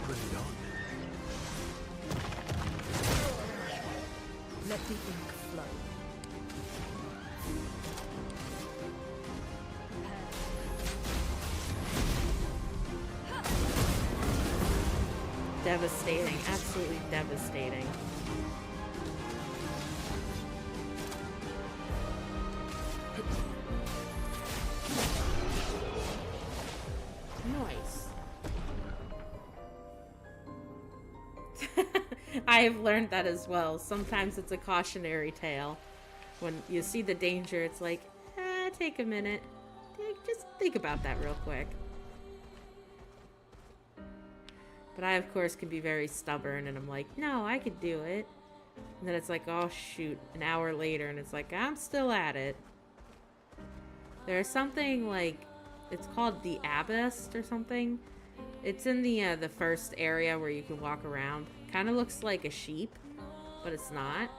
Speaker 2: Bring it on.
Speaker 5: Let the ink flow.
Speaker 1: Devastating. Absolutely devastating. Nice. I have learned that as well. Sometimes it's a cautionary tale. When you see the danger, it's like, take a minute. Just think about that real quick. But I, of course, can be very stubborn, and I'm like, no, I could do it. And then it's like, oh shoot, an hour later, and it's like, I'm still at it. There's something like, it's called the Abyss or something. It's in the first area where you can walk around. Kind of looks like a sheep, but it's not.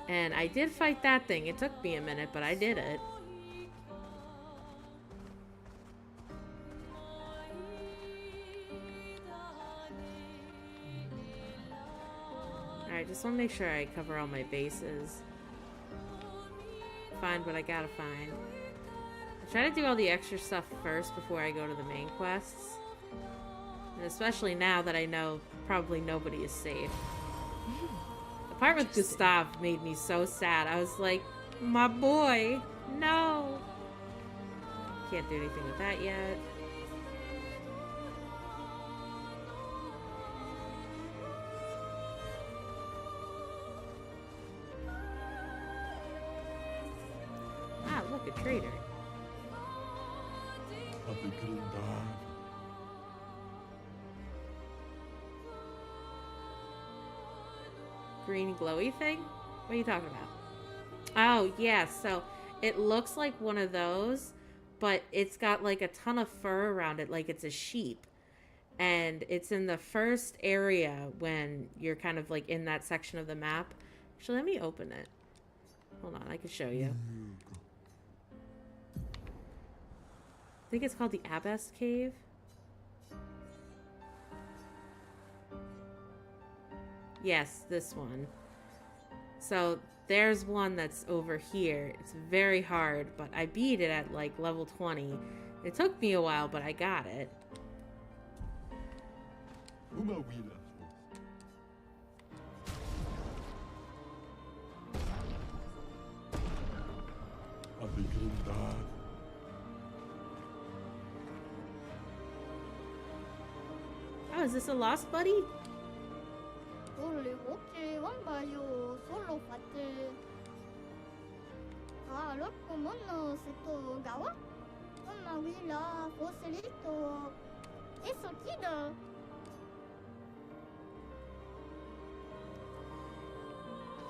Speaker 1: And I did fight that thing. It took me a minute, but I did it. Alright, just want to make sure I cover all my bases. Find what I gotta find. I try to do all the extra stuff first before I go to the main quests. And especially now that I know probably nobody is safe. The part with Gustav made me so sad. I was like, my boy, no. Can't do anything with that yet. Ah, look, a trader. Green glowy thing? What are you talking about? Oh, yeah, so it looks like one of those, but it's got like a ton of fur around it, like it's a sheep. And it's in the first area when you're kind of like in that section of the map. Actually, let me open it. Hold on, I can show you. I think it's called the Abyss Cave. Yes, this one. So there's one that's over here. It's very hard, but I beat it at like level 20. It took me a while, but I got it. Oh, is this a lost buddy?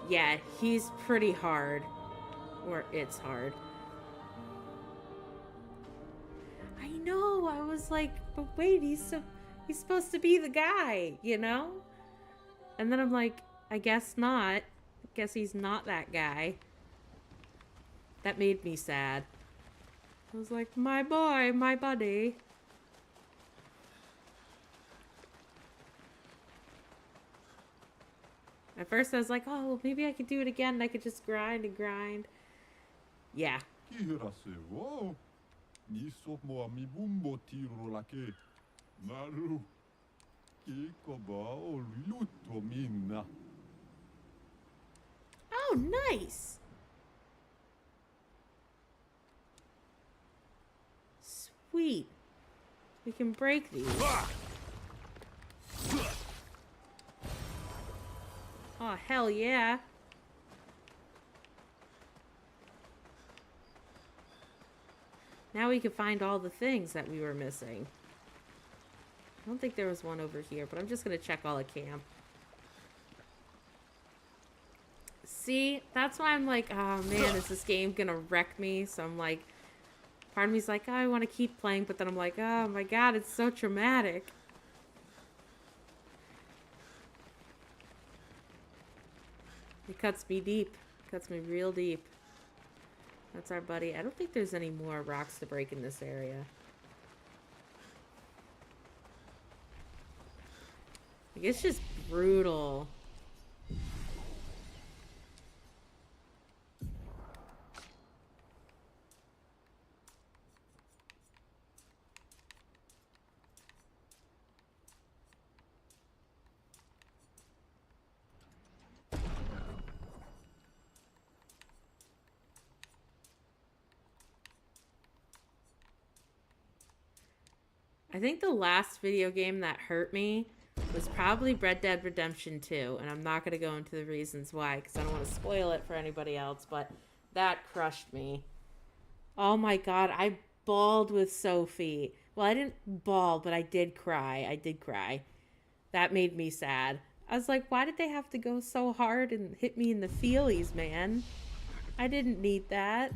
Speaker 1: Yeah, he's pretty hard. Or it's hard. I know, I was like, but wait, he's supposed to be the guy, you know? And then I'm like, I guess not. I guess he's not that guy. That made me sad. I was like, my boy, my buddy. At first I was like, oh, well, maybe I could do it again and I could just grind and grind. Yeah. Oh, nice. Sweet. We can break these. Oh, hell yeah. Now we can find all the things that we were missing. I don't think there was one over here, but I'm just going to check all the camp. See, that's why I'm like, oh man, is this game going to wreck me? So I'm like, part of me's like, oh, I want to keep playing, but then I'm like, oh my god, it's so traumatic. It cuts me deep. Cuts me real deep. That's our buddy. I don't think there's any more rocks to break in this area. Like, it's just brutal. I think the last video game that hurt me was probably Red Dead Redemption 2, and I'm not going to go into the reasons why, because I don't want to spoil it for anybody else, but that crushed me. Oh my god, I bawled with Sophie. Well, I didn't bawl, but I did cry. I did cry. That made me sad. I was like, why did they have to go so hard and hit me in the feelies, man? I didn't need that.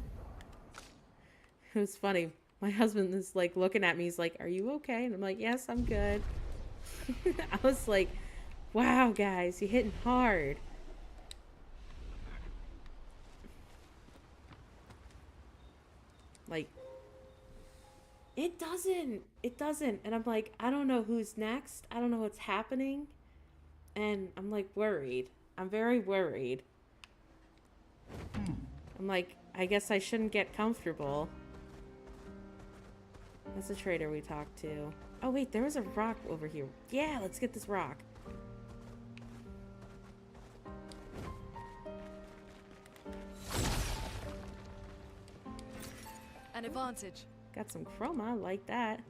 Speaker 1: It was funny. My husband is like looking at me. He's like, are you okay? And I'm like, yes, I'm good. I was like, wow, guys, you're hitting hard. Like, it doesn't. And I'm like, I don't know who's next. I don't know what's happening. And I'm like worried. I'm very worried. I'm like, I guess I shouldn't get comfortable. That's the trader we talked to. Oh wait, there was a rock over here. Yeah, let's get this rock.
Speaker 5: An advantage.
Speaker 1: Got some chroma, I like that.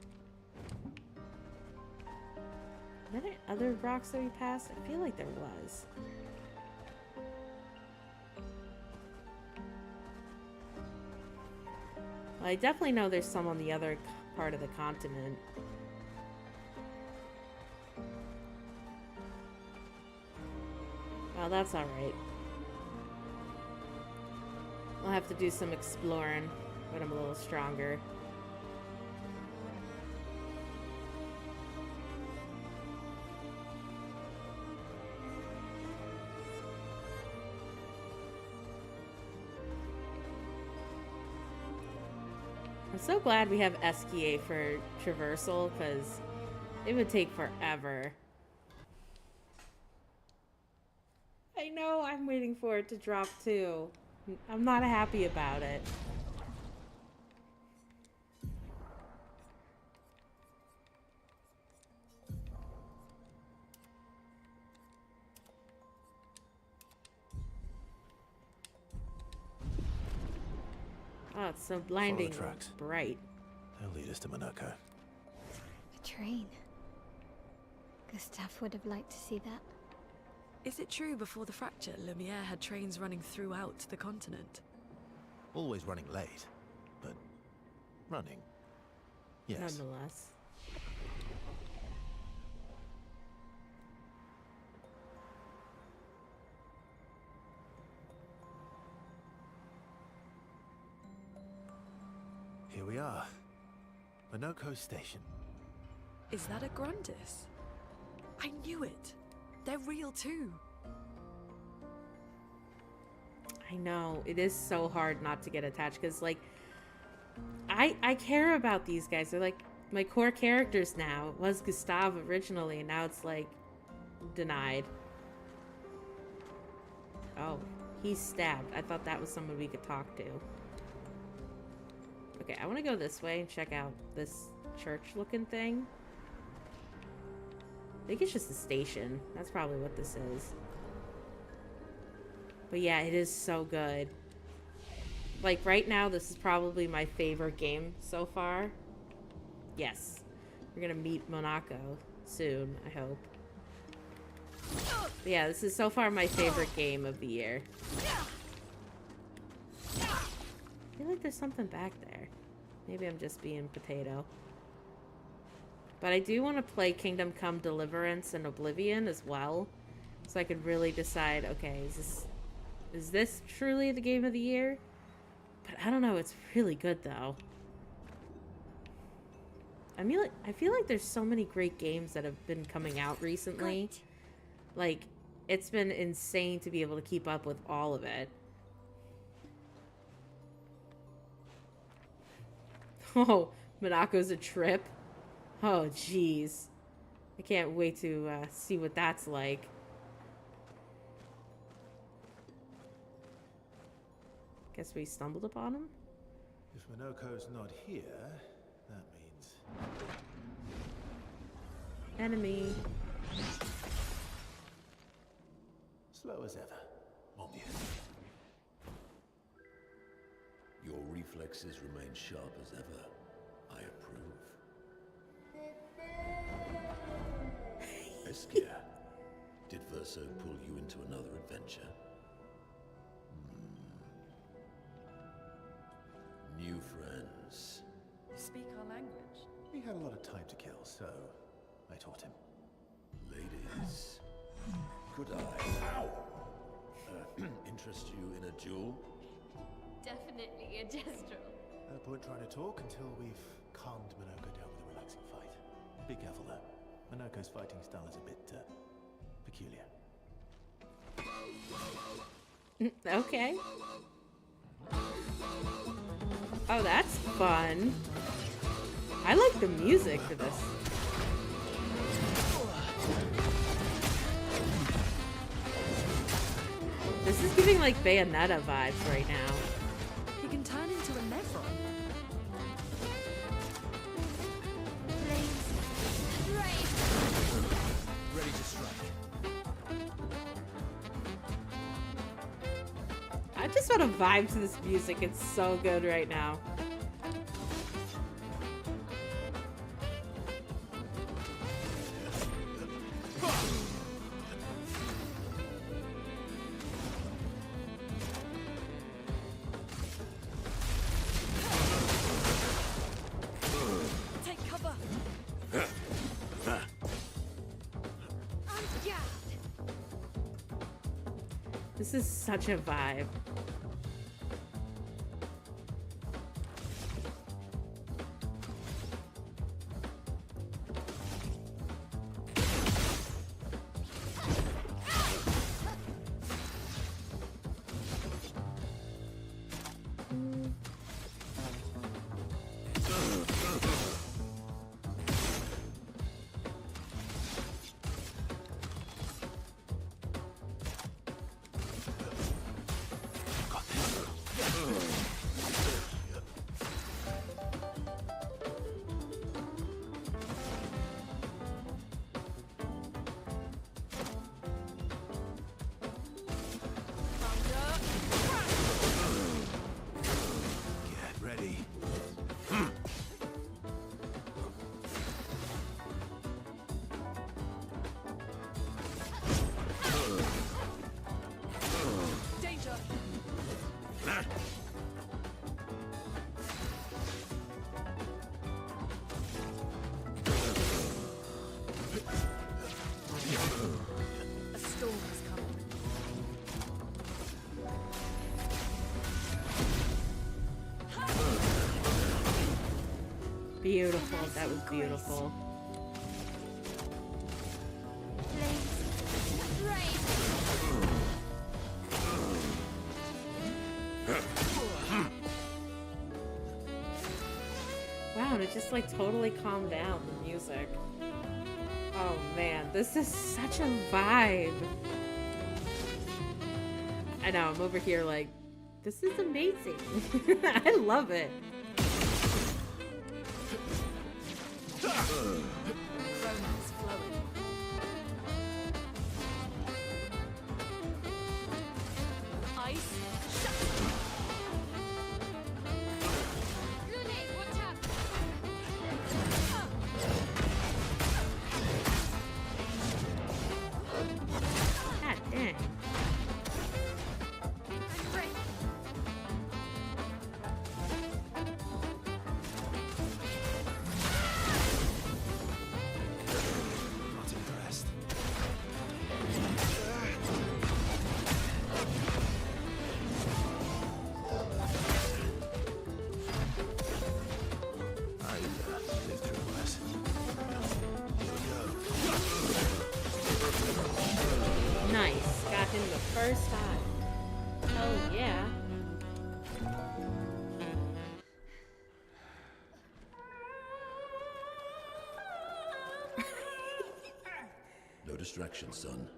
Speaker 1: Are there other rocks that we passed? I feel like there was. Well, I definitely know there's some on the other part of the continent. Well, that's alright. I'll have to do some exploring when I'm a little stronger. I'm so glad we have SKA for traversal, because it would take forever. I know, I'm waiting for it to drop too. I'm not happy about it. Oh, it's so blinding bright.
Speaker 2: They'll lead us to Monaco.
Speaker 3: A train. Gustav would have liked to see that.
Speaker 5: Is it true before the fracture, Lumiere had trains running throughout the continent?
Speaker 2: Always running late, but running. Yes.
Speaker 1: Nonetheless.
Speaker 2: Here we are. Monaco Station.
Speaker 5: Is that a Grundis? I knew it. They're real too.
Speaker 1: I know, it is so hard not to get attached, because like I care about these guys. They're like my core characters now. It was Gustav originally, and now it's like denied. Oh, he's stabbed. I thought that was someone we could talk to. Okay, I want to go this way and check out this church looking thing. I think it's just a station. That's probably what this is. But yeah, it is so good. Like, right now, this is probably my favorite game so far. Yes. We're gonna meet Monaco soon, I hope. But yeah, this is so far my favorite game of the year. I feel like there's something back there. Maybe I'm just being potato. But I do want to play Kingdom Come Deliverance and Oblivion as well. So I could really decide, okay, is this truly the game of the year? But I don't know, it's really good though. I mean, I feel like there's so many great games that have been coming out recently.
Speaker 3: Great.
Speaker 1: Like, it's been insane to be able to keep up with all of it. Oh, Monaco's a trip. Oh, jeez. I can't wait to see what that's like. Guess we stumbled upon him?
Speaker 2: If Monaco's not here, that means...
Speaker 1: Enemy.
Speaker 2: slow as ever. Mon Dieu.
Speaker 8: Your reflexes remain sharp as ever. I approve. Eskia, did Verso pull you into another adventure? New friends.
Speaker 5: You speak our language.
Speaker 2: He had a lot of time to kill, so I taught him.
Speaker 8: Ladies. Could I interest you in a duel?
Speaker 3: Definitely a gestural.
Speaker 2: No point trying to talk until we've calmed Minoko down with a relaxing fight. Be careful though. Minoko's fighting style is a bit peculiar.
Speaker 1: Okay. Oh, that's fun. I like the music for this. This is giving like Bayonetta vibes right now.
Speaker 5: He can turn into a Nevron.
Speaker 2: Ready to strike.
Speaker 1: I just want to vibe to this music. It's so good right now.
Speaker 5: Take cover.
Speaker 1: This is such a vibe.
Speaker 2: Get ready.
Speaker 5: Danger. A storm is coming.
Speaker 1: Beautiful. That was beautiful. Wow, and it just like totally calmed down the music. Oh man, this is such a vibe. I know, I'm over here like, this is amazing. I love it.
Speaker 5: Romance flowing. Ice.
Speaker 3: Grenade, watch out!
Speaker 1: God dang.
Speaker 2: Not impressed. I'd live through worse. Here we go.
Speaker 1: Nice. Got him the first time. Oh yeah.
Speaker 8: No distraction, son.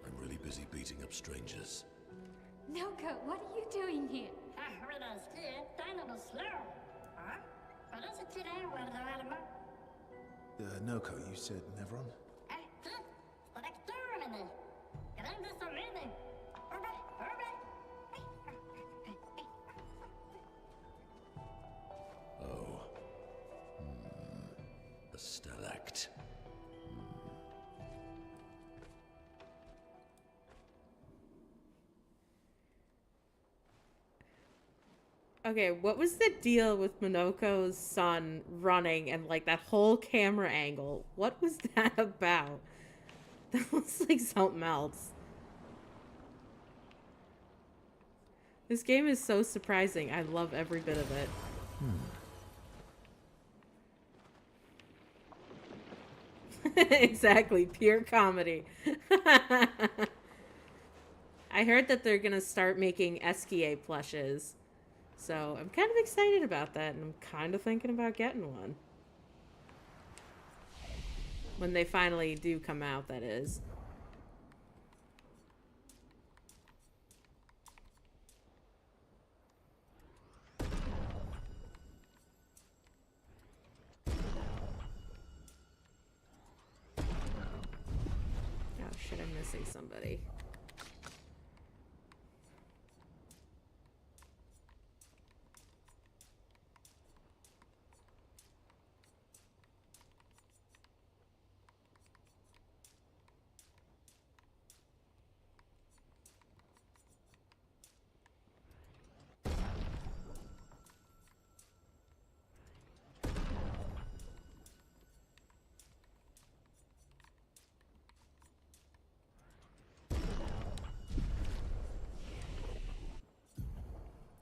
Speaker 8: I'm really busy beating up strangers.
Speaker 3: Noko, what are you doing here?
Speaker 2: Noko, you said Nevron?
Speaker 8: Oh. A stalact.
Speaker 1: Okay, what was the deal with Minoko's son running and like that whole camera angle? What was that about? That looks like something else. This game is so surprising. I love every bit of it. Exactly, pure comedy. I heard that they're gonna start making Esquier plushes. So I'm kind of excited about that, and I'm kind of thinking about getting one. When they finally do come out, that is. Oh shit, I'm missing somebody.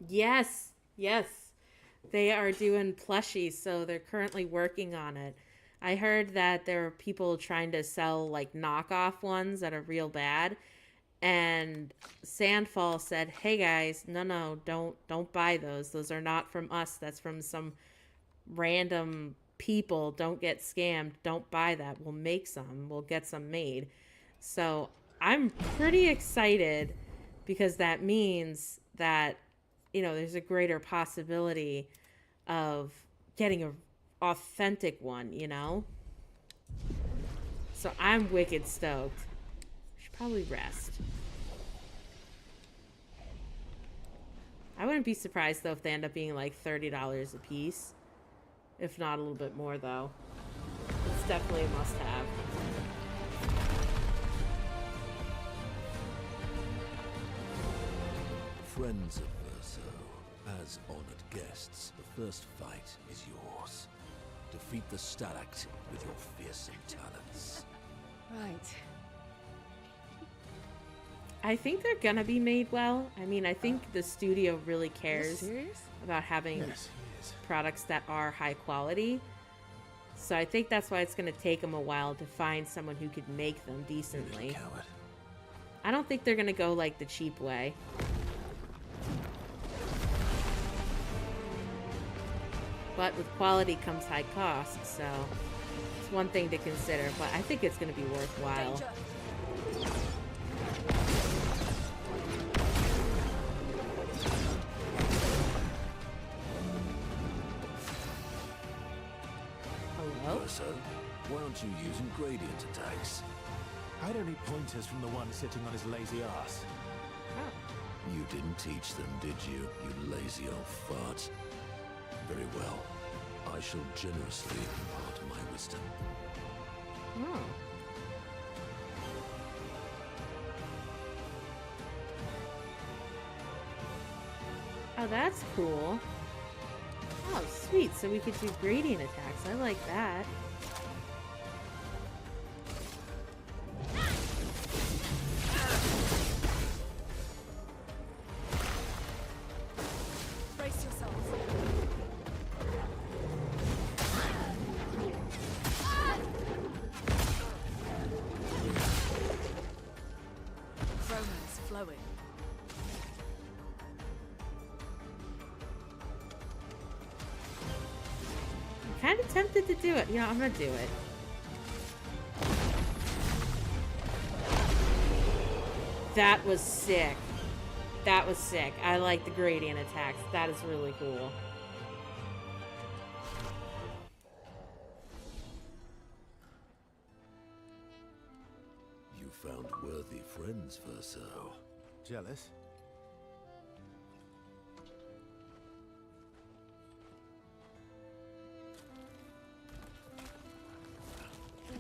Speaker 1: Yes, yes. They are doing plushies, so they're currently working on it. I heard that there are people trying to sell like knockoff ones that are real bad. And Sandfall said, "Hey guys, no, don't buy those. Those are not from us. That's from some random people. Don't get scammed. Don't buy that. We'll make some. We'll get some made." So, I'm pretty excited because that means that there's a greater possibility of getting a authentic one. So I'm wicked stoked. Should probably rest. I wouldn't be surprised though if they end up being like $30 a piece. If not a little bit more though. It's definitely a must have.
Speaker 8: Friends of Verso, as honored guests, the first fight is yours. Defeat the Stalact with your fearsome talents.
Speaker 4: Right.
Speaker 1: I think they're gonna be made well. I mean, I think the studio really
Speaker 4: Are you
Speaker 1: cares
Speaker 4: serious?
Speaker 1: about having
Speaker 2: Yes, he is.
Speaker 1: products that are high quality. So I think that's why it's gonna take them a while to find someone who could make them
Speaker 2: You little
Speaker 1: decently.
Speaker 2: coward.
Speaker 1: I don't think they're gonna go like the cheap way. But with quality comes high cost, so it's one thing to consider. But I think it's gonna be worthwhile. Hello?
Speaker 8: Verso, why aren't you using gradient attacks?
Speaker 2: I don't need pointers from the one sitting on his lazy ass.
Speaker 8: You didn't teach them, did you, you lazy old fart? Very well. I shall generously impart my wisdom.
Speaker 1: Oh. Oh, that's cool. Oh, sweet. So we could do gradient attacks. I like that.
Speaker 3: Brace yourselves. Romance flowing.
Speaker 1: I'm kind of tempted to do it. Yeah, I'm gonna do it. That was sick. That was sick. I like the gradient attacks. That is really cool.
Speaker 8: You found worthy friends, Verso.
Speaker 2: Jealous?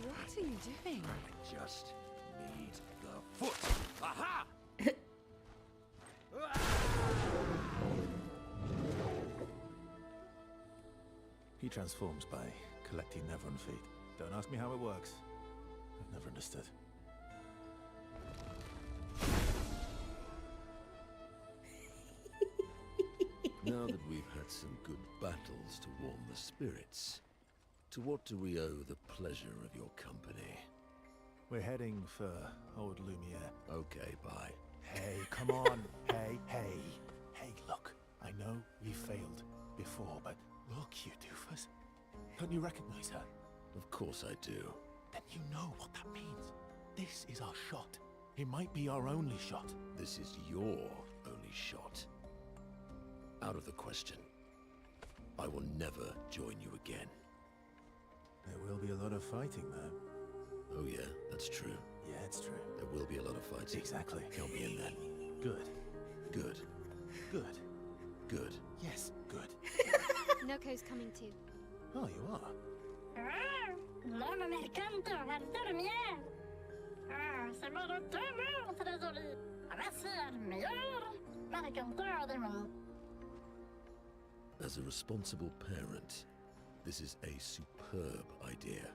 Speaker 4: What are you doing?
Speaker 8: I just need the foot. Aha!
Speaker 2: He transforms by collecting Nevron feet. Don't ask me how it works. I've never understood.
Speaker 8: some good battles to warm the spirits. To what do we owe the pleasure of your company?
Speaker 2: We're heading for old Lumiere.
Speaker 8: Okay, bye.
Speaker 2: Hey, come on. Hey, look. I know we failed before, but look, you doofus. Don't you recognize her?
Speaker 8: Of course I do.
Speaker 2: Then you know what that means. This is our shot. It might be our only shot.
Speaker 8: This is your only shot. Out of the question. I will never join you again.
Speaker 2: There will be a lot of fighting, though.
Speaker 8: Oh yeah, that's true.
Speaker 2: Yeah, it's true.
Speaker 8: There will be a lot of fighting.
Speaker 2: Exactly.
Speaker 8: Count me in then.
Speaker 2: Good.
Speaker 8: Good.
Speaker 2: Good.
Speaker 8: Good.
Speaker 2: Yes, good.
Speaker 3: Noko's coming too.
Speaker 2: Oh, you are?
Speaker 9: L'homme mercanto al dormir. C'est mon retour, trésorier. Voici le meilleur mercanteur du monde.
Speaker 8: As a responsible parent, this is a superb idea.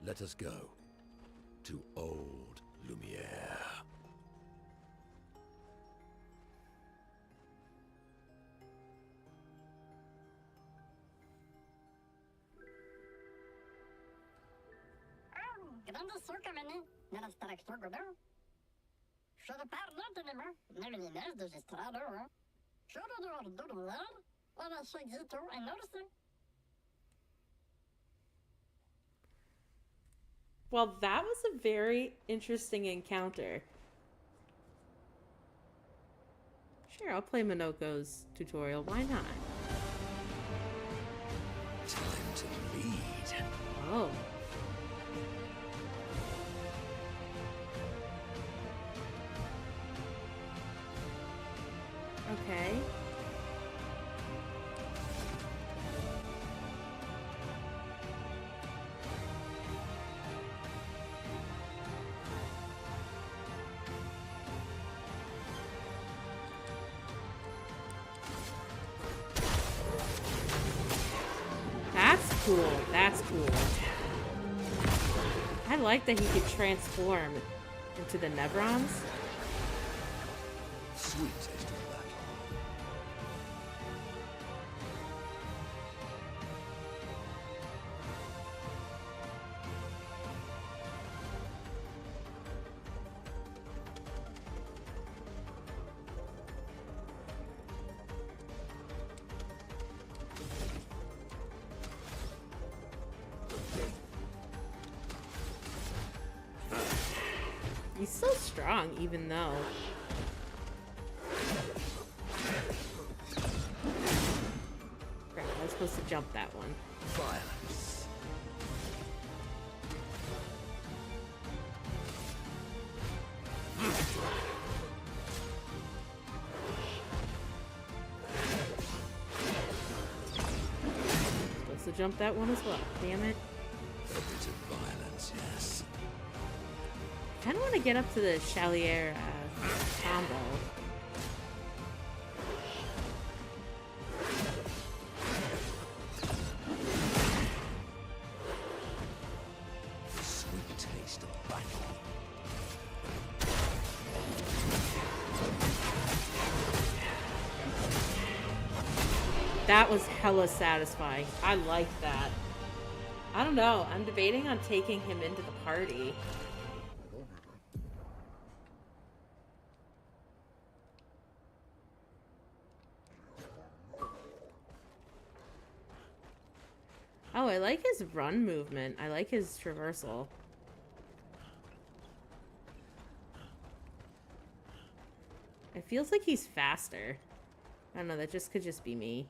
Speaker 8: Let us go to old Lumiere.
Speaker 9: Grandissant comme année, nella structura godo. Should parlo tenema, nell'inés de gestrado, should do ordular, ora seguito en orse.
Speaker 1: Well, that was a very interesting encounter. Sure, I'll play Minoko's tutorial. Why not?
Speaker 8: Time to bleed.
Speaker 1: Oh. Okay. That's cool. That's cool. I like that he could transform into the Nevrons.
Speaker 8: Sweet taste of battle.
Speaker 1: He's so strong, even though. Crap, I was supposed to jump that one.
Speaker 8: Violence.
Speaker 1: Supposed to jump that one as well. Damn it.
Speaker 8: A bit of violence, yes.
Speaker 1: I kind of want to get up to the Chalier combo.
Speaker 8: Sweet taste of battle.
Speaker 1: That was hella satisfying. I like that. I don't know. I'm debating on taking him into the party. Oh, I like his run movement. I like his traversal. It feels like he's faster. I don't know, that just could just be me.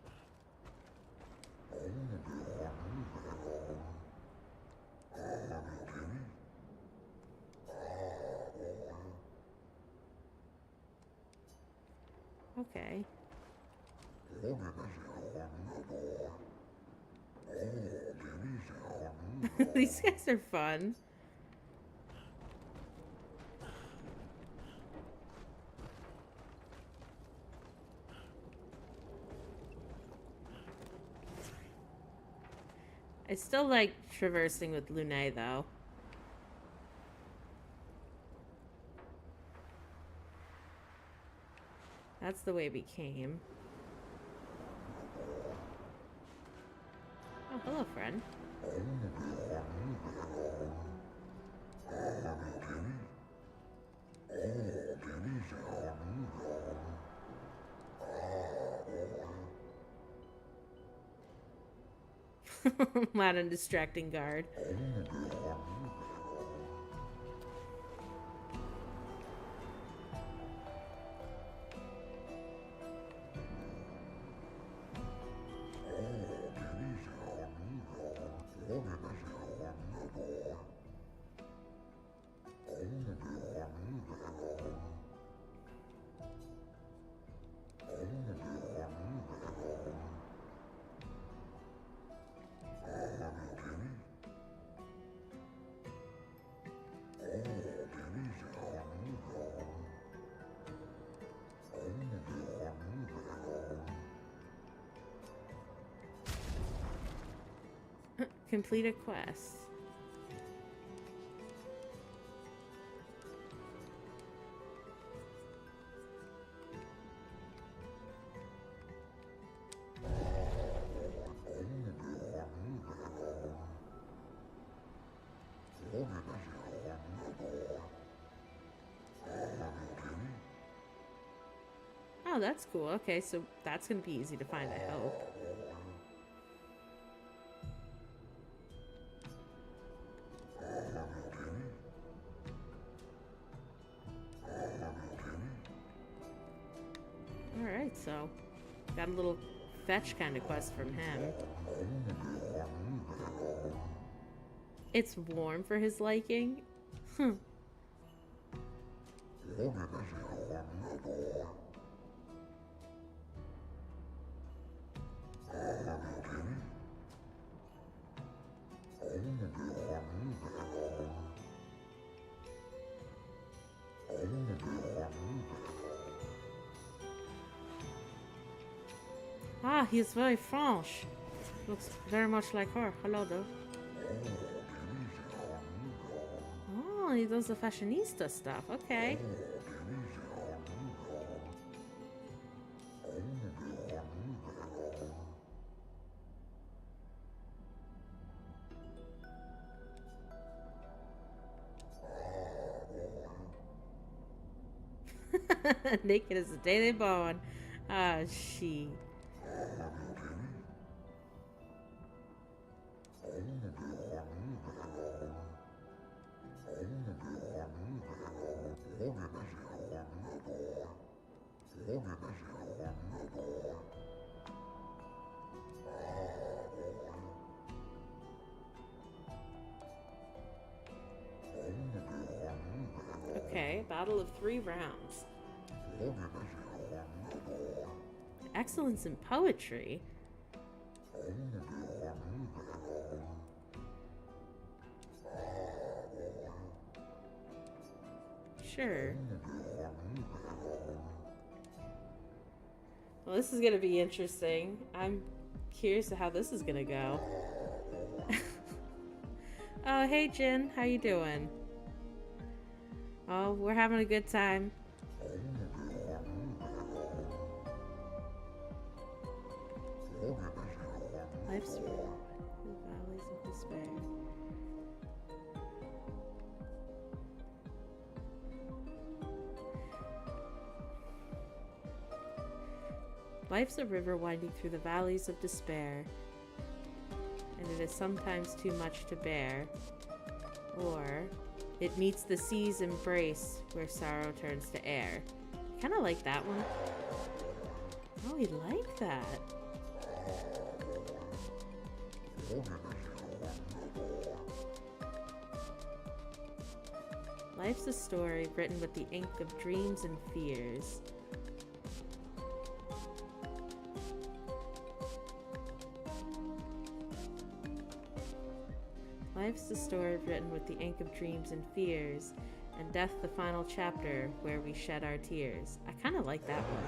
Speaker 1: Okay. These guys are fun. I still like traversing with Lune, though. That's the way we came. Hello, friend. Loud and distracting guard. Complete a quest. Oh, that's cool. Okay, so that's gonna be easy to find, I hope. Alright, so got a little fetch kind of quest from him. It's warm for his liking? Ah, he is very French. Looks very much like her. Hello, though. Oh, he does the fashionista stuff. Okay. Naked as the day they born. Ah, she. Okay, battle of 3 rounds. Excellence in poetry. Sure. Well, this is gonna be interesting. I'm curious to how this is gonna go. Oh, hey Jin, how you doing? Oh, we're having a good time. Life's the valleys of despair. Life's a river winding through the valleys of despair, and it is sometimes too much to bear. Or, it meets the sea's embrace, where sorrow turns to air. Kinda like that one. Oh, we like that. Life's a story written with the ink of dreams and fears. Life's a story written with the ink of dreams and fears, and death the final chapter where we shed our tears. I kind of like that one.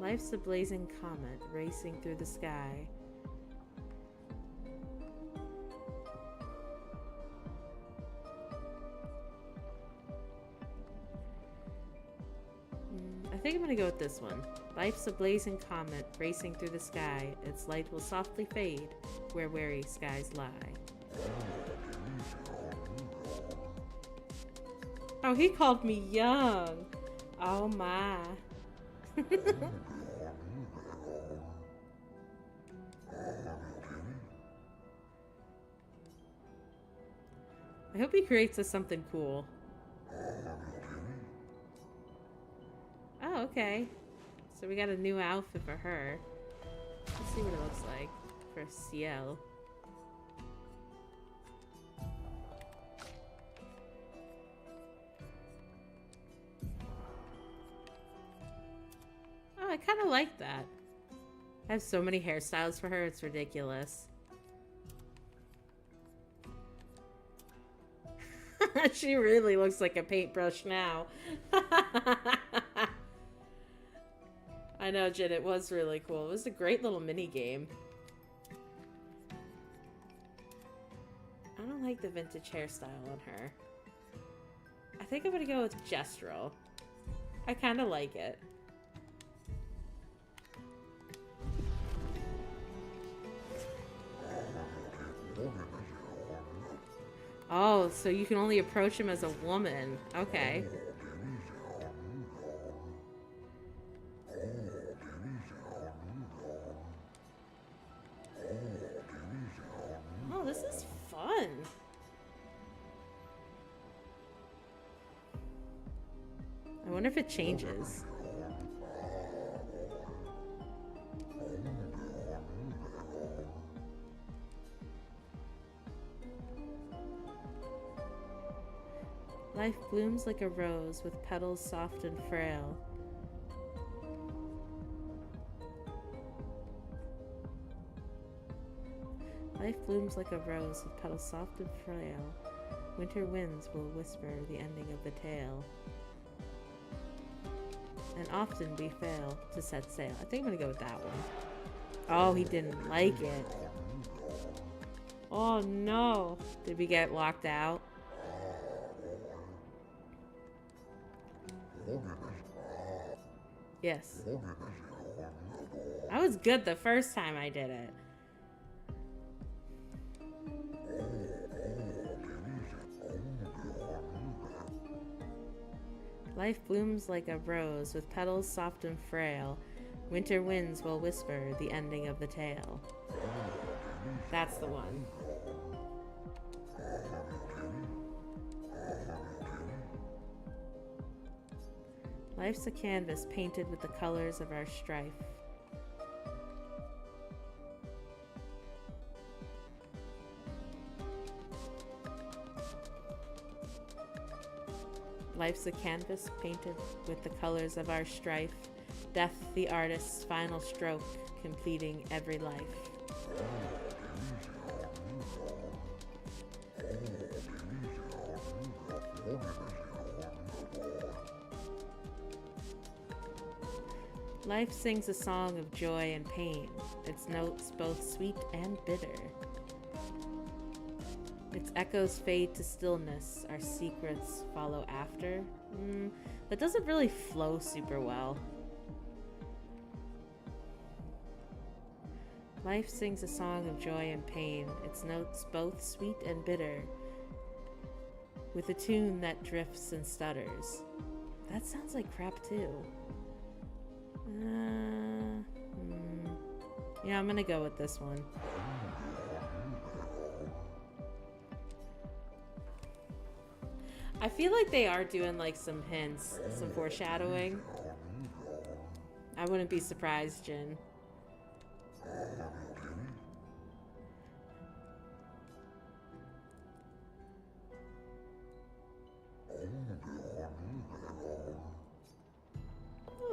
Speaker 1: Life's a blazing comet racing through the sky. think I'm gonna go with this one. Life's a blazing comet racing through the sky. Its light will softly fade where weary skies lie. Oh, he called me young. Oh my. I hope he creates us something cool. Oh, okay. So we got a new outfit for her. Let's see what it looks like for Ciel. Oh, I kind of like that. I have so many hairstyles for her, it's ridiculous. She really looks like a paintbrush now. I know, Jen, it was really cool. It was a great little mini game. I don't like the vintage hairstyle on her. I think I'm gonna go with Gestural. I kind of like it. Oh, so you can only approach him as a woman. Okay. Oh, this is fun. I wonder if it changes. Life blooms like a rose with petals soft and frail. Life blooms like a rose with petals soft and frail. Winter winds will whisper the ending of the tale. And often we fail to set sail. I think I'm gonna go with that one. Oh, he didn't like it. Oh no. Did we get locked out? Yes. I was good the first time I did it. Life blooms like a rose with petals soft and frail. Winter winds will whisper the ending of the tale. That's the one. Life's a canvas painted with the colors of our strife. Life's a canvas painted with the colors of our strife. Death, the artist's final stroke, completing every life. Life sings a song of joy and pain, its notes both sweet and bitter. Its echoes fade to stillness, our secrets follow after. That doesn't really flow super well. Life sings a song of joy and pain, its notes both sweet and bitter, with a tune that drifts and stutters. That sounds like crap too. Yeah, I'm gonna go with this one. I feel like they are doing like some hints, some foreshadowing. I wouldn't be surprised, Jin.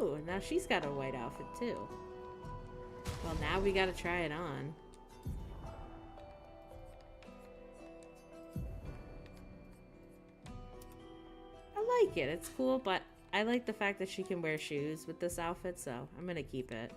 Speaker 1: Ooh, now she's got a white outfit too. Well, now we gotta try it on. I like it, it's cool, but I like the fact that she can wear shoes with this outfit, so I'm gonna keep it.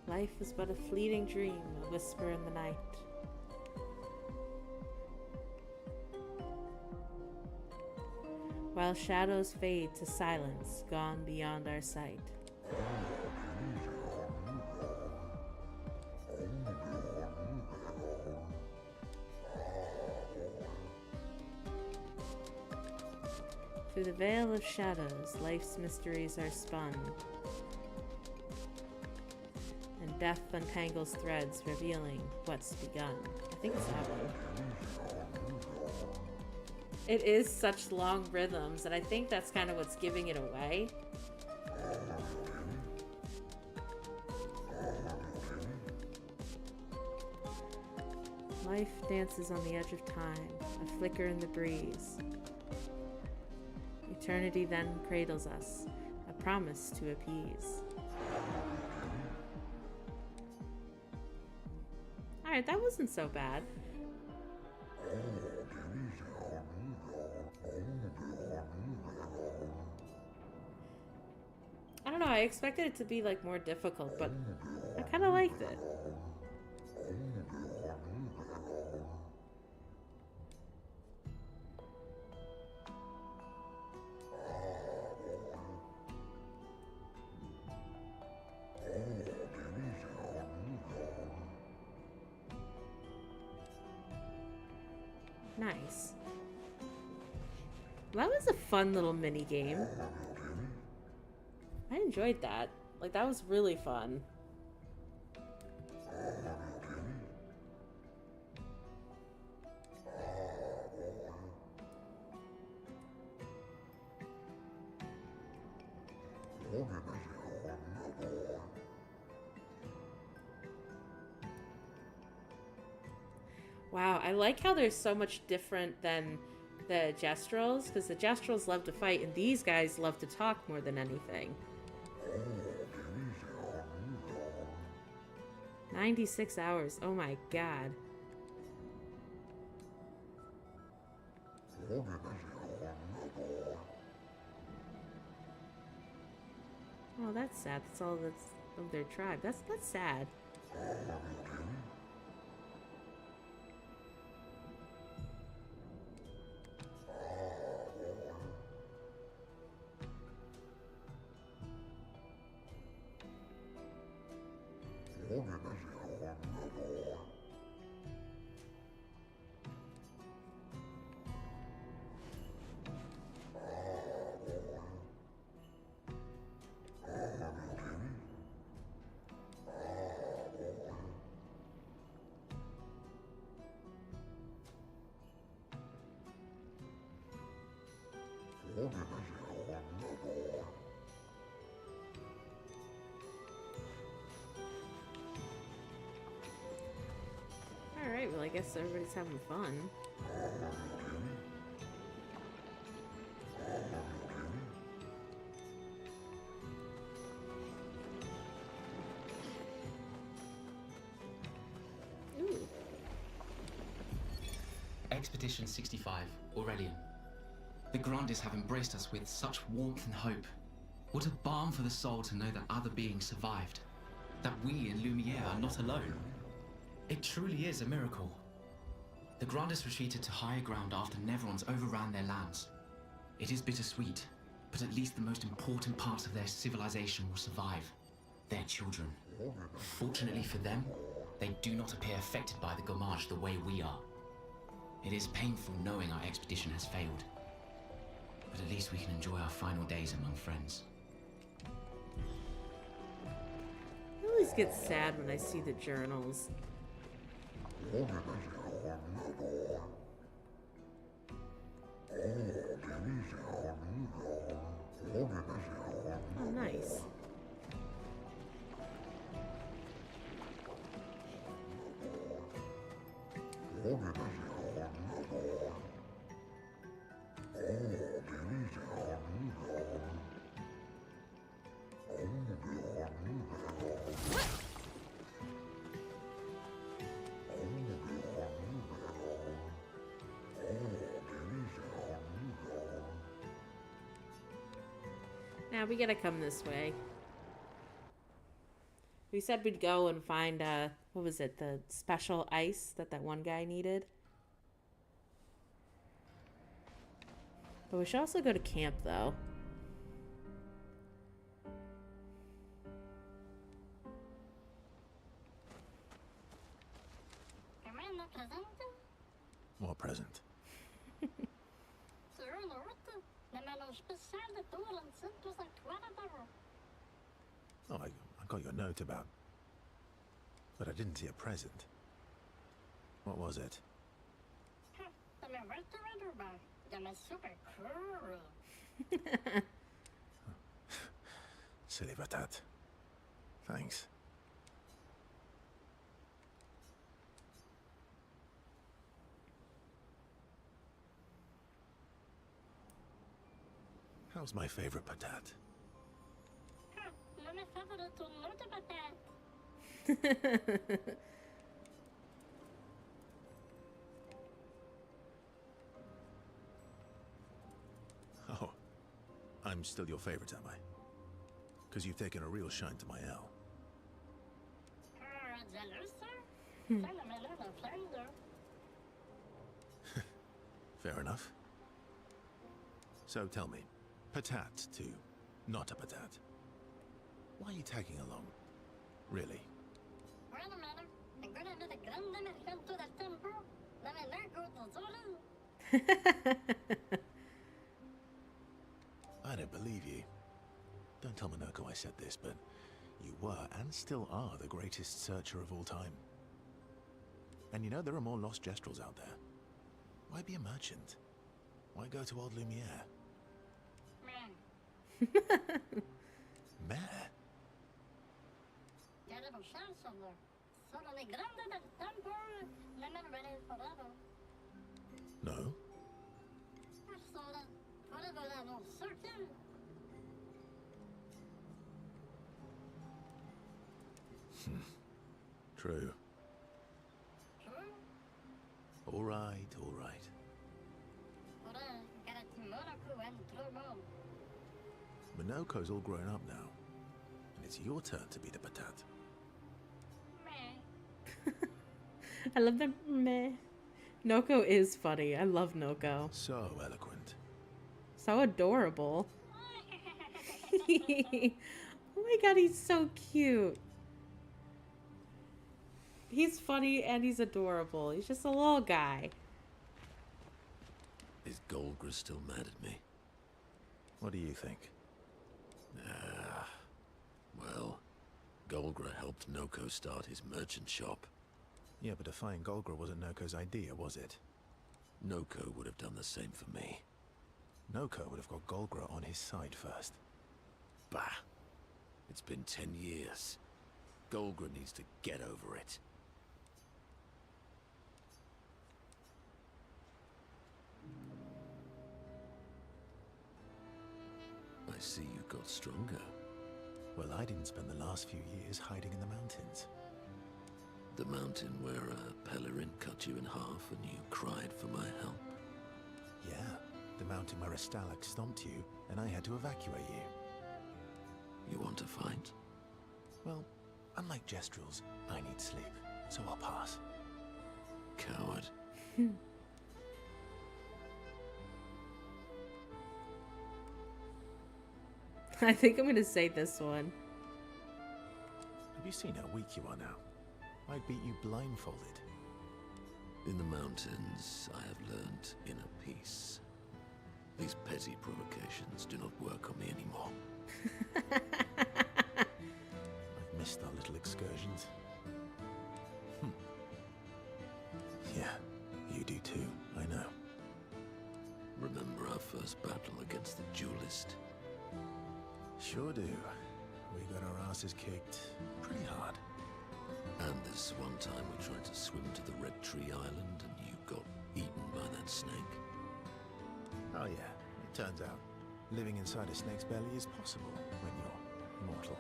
Speaker 1: Life is but a fleeting dream, a whisper in the night. While shadows fade to silence, gone beyond our sight. Through the veil of shadows, life's mysteries are spun. And death untangles threads, revealing what's begun. I think it's that one. It is such long rhythms, and I think that's kind of what's giving it away. Life dances on the edge of time, a flicker in the breeze. Eternity then cradles us, a promise to appease. Alright, that wasn't so bad. I don't know, I expected it to be like more difficult, but I kind of liked it. Nice. That was a fun little mini game. I enjoyed that. Like, that was really fun. Wow, I like how they're so much different than the Jestrels, because the Jestrels love to fight, and these guys love to talk more than anything. 96 hours, oh my god. Oh, that's sad. That's all that's of their tribe. That's sad. Alright, well I guess everybody's having fun. Ooh.
Speaker 10: Expedition 65, Aurelian. The Grandes have embraced us with such warmth and hope. What a balm for the soul to know that other beings survived. That we in Lumiere are not alone. It truly is a miracle. The Grandes retreated to higher ground after Neverons overran their lands. It is bittersweet, but at least the most important parts of their civilization will survive. Their children. Fortunately for them, they do not appear affected by the Gommage the way we are. It is painful knowing our expedition has failed. But at least we can enjoy our final days among friends.
Speaker 1: I always get sad when I see the journals. Oh, nice. Now we gotta come this way. We said we'd go and find, what was it? The special ice that one guy needed. But we should also go to camp, though.
Speaker 2: What present? Oh, I got your note about... But I didn't see a present. What was it? Silly patat. Thanks. How's my favorite patat? Oh, I'm still your favorite, am I? Because you've taken a real shine to my L. Fair enough. So tell me, patat to not a patat. Why are you tagging along? Really? I don't believe you. Don't tell Minoko I said this, but you were and still are the greatest searcher of all time. And you know there are more lost Gestrels out there. Why be a merchant? Why go to old Lumiere? Mare? No? True. All right, all right. Minoko's all grown up now, and it's your turn to be the patat.
Speaker 1: I love the meh. Noko is funny. I love Noko.
Speaker 2: So eloquent.
Speaker 1: So adorable. Oh my god, he's so cute. He's funny and he's adorable. He's just a little guy.
Speaker 8: Is Golgra still mad at me?
Speaker 2: What do you think?
Speaker 8: Well, Golgra helped Noko start his merchant shop.
Speaker 2: Yeah, but defying Golgra wasn't Noko's idea, was it?
Speaker 8: Noko would have done the same for me.
Speaker 2: Noko would have got Golgra on his side first.
Speaker 8: Bah! It's been 10 years. Golgra needs to get over it. I see you got stronger.
Speaker 2: Well, I didn't spend the last few years hiding in the mountains.
Speaker 8: The mountain where a Pelerin cut you in half and you cried for my help?
Speaker 2: Yeah, the mountain where a Stalag stomped you and I had to evacuate you.
Speaker 8: You want to fight?
Speaker 2: Well, unlike Gestrels, I need sleep, so I'll pass.
Speaker 8: Coward.
Speaker 1: I think I'm gonna say this one.
Speaker 2: Have you seen how weak you are now? I beat you blindfolded.
Speaker 8: In the mountains, I have learned inner peace. These petty provocations do not work on me anymore.
Speaker 2: I've missed our little excursions. Yeah, you do too, I know.
Speaker 8: Remember our first battle against the duelist?
Speaker 2: Sure do. We got our asses kicked pretty hard.
Speaker 8: And this one time we tried to swim to the Red Tree Island and you got eaten by that snake.
Speaker 2: Oh yeah, it turns out living inside a snake's belly is possible when you're mortal.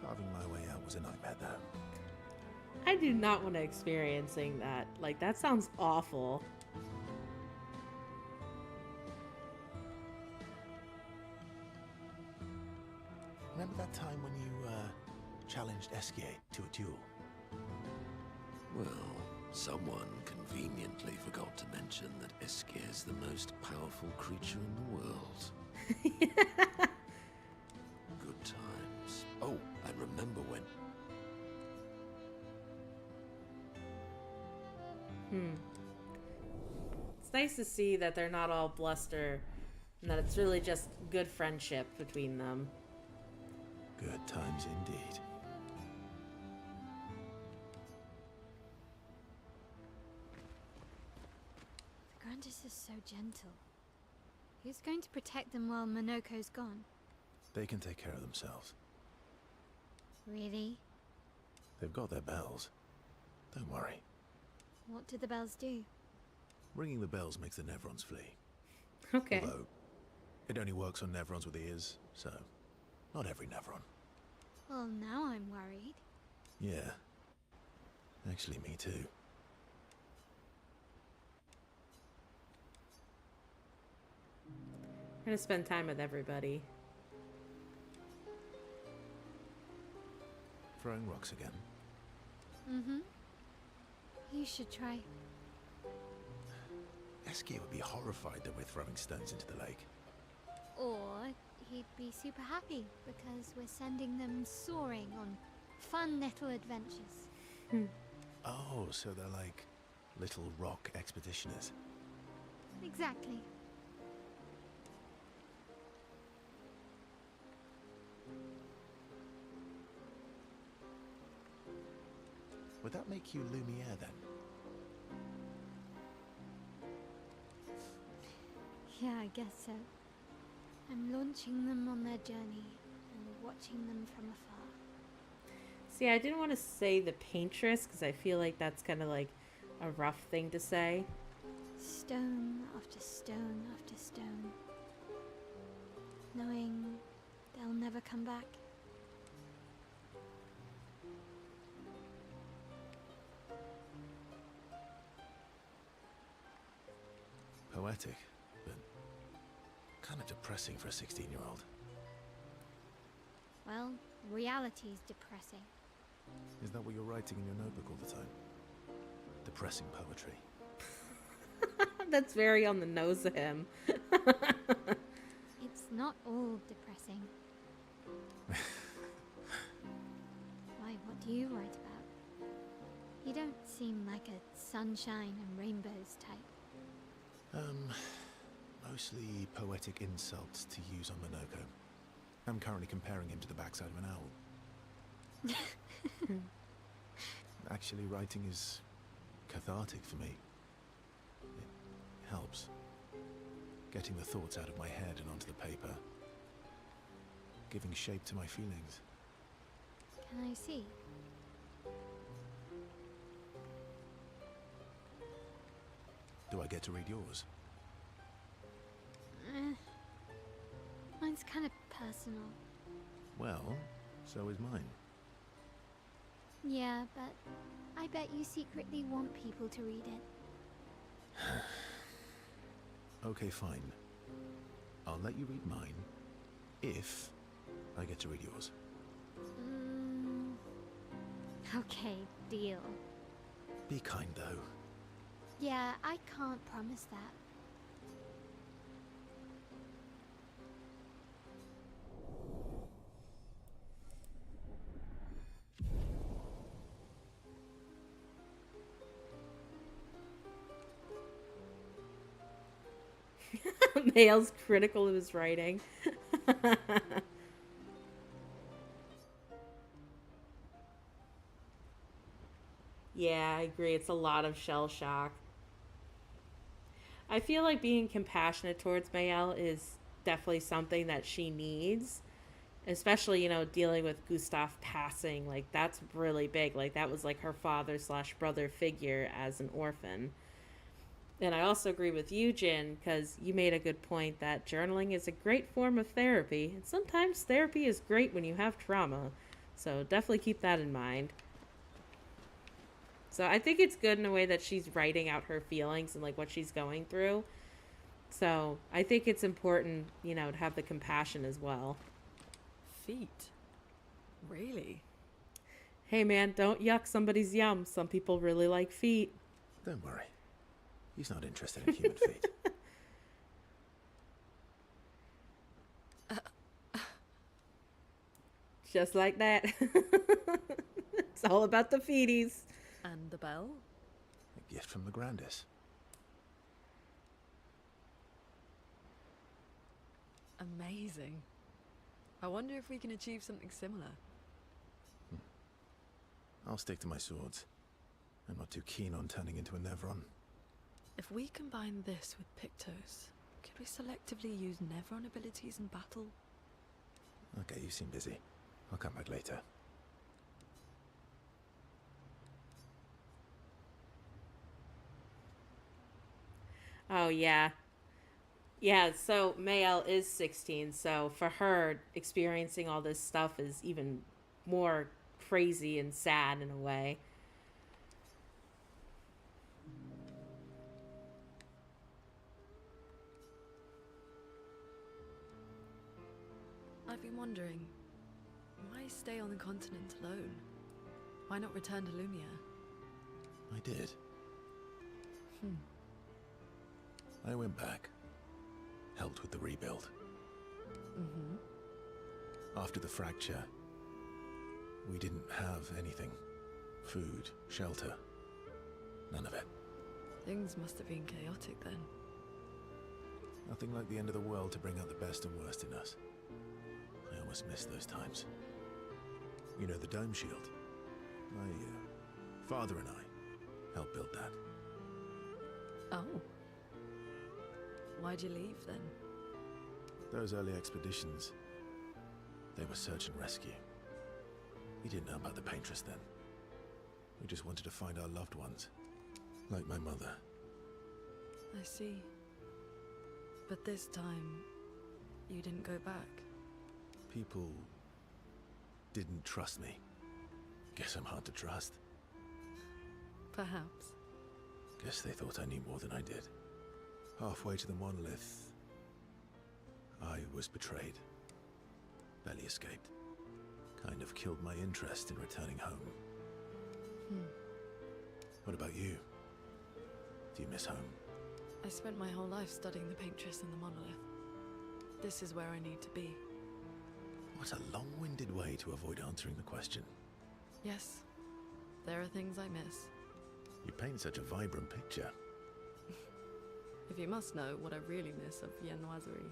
Speaker 2: Carving my way out was a nightmare though.
Speaker 1: I do not want to experiencing that. Like, that sounds awful.
Speaker 2: Remember that time when you, challenged Esquier to a duel?
Speaker 8: Well, someone conveniently forgot to mention that Esquier is the most powerful creature in the world. Good times. Oh, and remember when...
Speaker 1: It's nice to see that they're not all bluster and that it's really just good friendship between them.
Speaker 2: Good times indeed.
Speaker 3: The Grandis is so gentle. Who's going to protect them while Monoko's gone?
Speaker 2: They can take care of themselves.
Speaker 3: Really?
Speaker 2: They've got their bells. Don't worry.
Speaker 3: What do the bells do?
Speaker 2: Ringing the bells makes the Nevrons flee.
Speaker 1: Okay.
Speaker 2: Although, it only works on Nevrons with ears, so not every Nevron.
Speaker 3: Well, now I'm worried.
Speaker 2: Yeah. Actually, me too.
Speaker 1: I'm gonna spend time with everybody.
Speaker 2: Throwing rocks again.
Speaker 3: Mm-hmm. You should try.
Speaker 2: Esquier would be horrified that we're throwing stones into the lake.
Speaker 3: Or he'd be super happy because we're sending them soaring on fun little adventures.
Speaker 2: Oh, so they're like little rock expeditioners.
Speaker 3: Exactly.
Speaker 2: Would that make you Lumiere then?
Speaker 3: Yeah, I guess so. I'm launching them on their journey and watching them from afar.
Speaker 1: See, I didn't want to say the paintress because I feel like that's kind of like a rough thing to say.
Speaker 3: Stone after stone after stone. Knowing they'll never come back.
Speaker 2: Poetic, but kind of depressing for a 16-year-old.
Speaker 3: Well, reality's depressing.
Speaker 2: Is that what you're writing in your notebook all the time? Depressing poetry.
Speaker 1: That's very on the nose of him.
Speaker 3: It's not all depressing. Why, what do you write about? You don't seem like a sunshine and rainbows type.
Speaker 2: Mostly poetic insults to use on Monoko. I'm currently comparing him to the backside of an owl. Actually, writing is cathartic for me. It helps. Getting the thoughts out of my head and onto the paper. Giving shape to my feelings.
Speaker 3: Can I see?
Speaker 2: Do I get to read yours?
Speaker 3: Mine's kind of personal.
Speaker 2: Well, so is mine.
Speaker 3: Yeah, but I bet you secretly want people to read it.
Speaker 2: Okay, fine. I'll let you read mine, if I get to read yours.
Speaker 3: Okay, deal.
Speaker 2: Be kind, though.
Speaker 3: Yeah, I can't promise that.
Speaker 1: Mael's critical of his writing. Yeah, I agree. It's a lot of shell shock. I feel like being compassionate towards Mael is definitely something that she needs. Especially, you know, dealing with Gustav passing. Like, that's really big. Like, that was like her father/brother figure as an orphan. And I also agree with you, Jin, because you made a good point that journaling is a great form of therapy. And sometimes therapy is great when you have trauma. So definitely keep that in mind. So I think it's good in a way that she's writing out her feelings and like what she's going through. So I think it's important, you know, to have the compassion as well.
Speaker 5: feet. Really?
Speaker 1: Hey man, don't yuck somebody's yum. Some people really like feet.
Speaker 2: Don't worry. He's not interested in human feet.
Speaker 1: Just like that. It's all about the feeties.
Speaker 5: And the bell?
Speaker 2: A gift from the Grandis.
Speaker 5: Amazing. I wonder if we can achieve something similar.
Speaker 2: I'll stick to my swords. I'm not too keen on turning into a Nevron.
Speaker 5: If we combine this with Pictos, could we selectively use Nevron abilities in battle?
Speaker 2: Okay, you seem busy. I'll come back later.
Speaker 1: Oh, yeah. Yeah, so Mayel is 16, so for her, experiencing all this stuff is even more crazy and sad in a way.
Speaker 5: I've been wondering, why stay on the continent alone? Why not return to Lumia?
Speaker 2: I did. I went back. Helped with the rebuild. After the fracture, we didn't have anything. Food, shelter. None of it.
Speaker 5: Things must have been chaotic then.
Speaker 2: Nothing like the end of the world to bring out the best and worst in us. I almost miss those times. You know the dome shield? My father and I helped build that.
Speaker 5: Oh. Why'd you leave then?
Speaker 2: Those early expeditions, they were search and rescue. We didn't know about the Paintress then. We just wanted to find our loved ones, like my mother.
Speaker 5: I see. But this time, you didn't go back.
Speaker 2: People didn't trust me. Guess I'm hard to trust.
Speaker 5: Perhaps.
Speaker 2: Guess they thought I knew more than I did. Halfway to the monolith, I was betrayed. Barely escaped. Kind of killed my interest in returning home. What about you? Do you miss home?
Speaker 5: I spent my whole life studying the Paintress and the monolith. This is where I need to be.
Speaker 2: What a long-winded way to avoid answering the question.
Speaker 5: Yes, there are things I miss.
Speaker 2: You paint such a vibrant picture.
Speaker 5: If you must know what I really miss of Viennoiserie.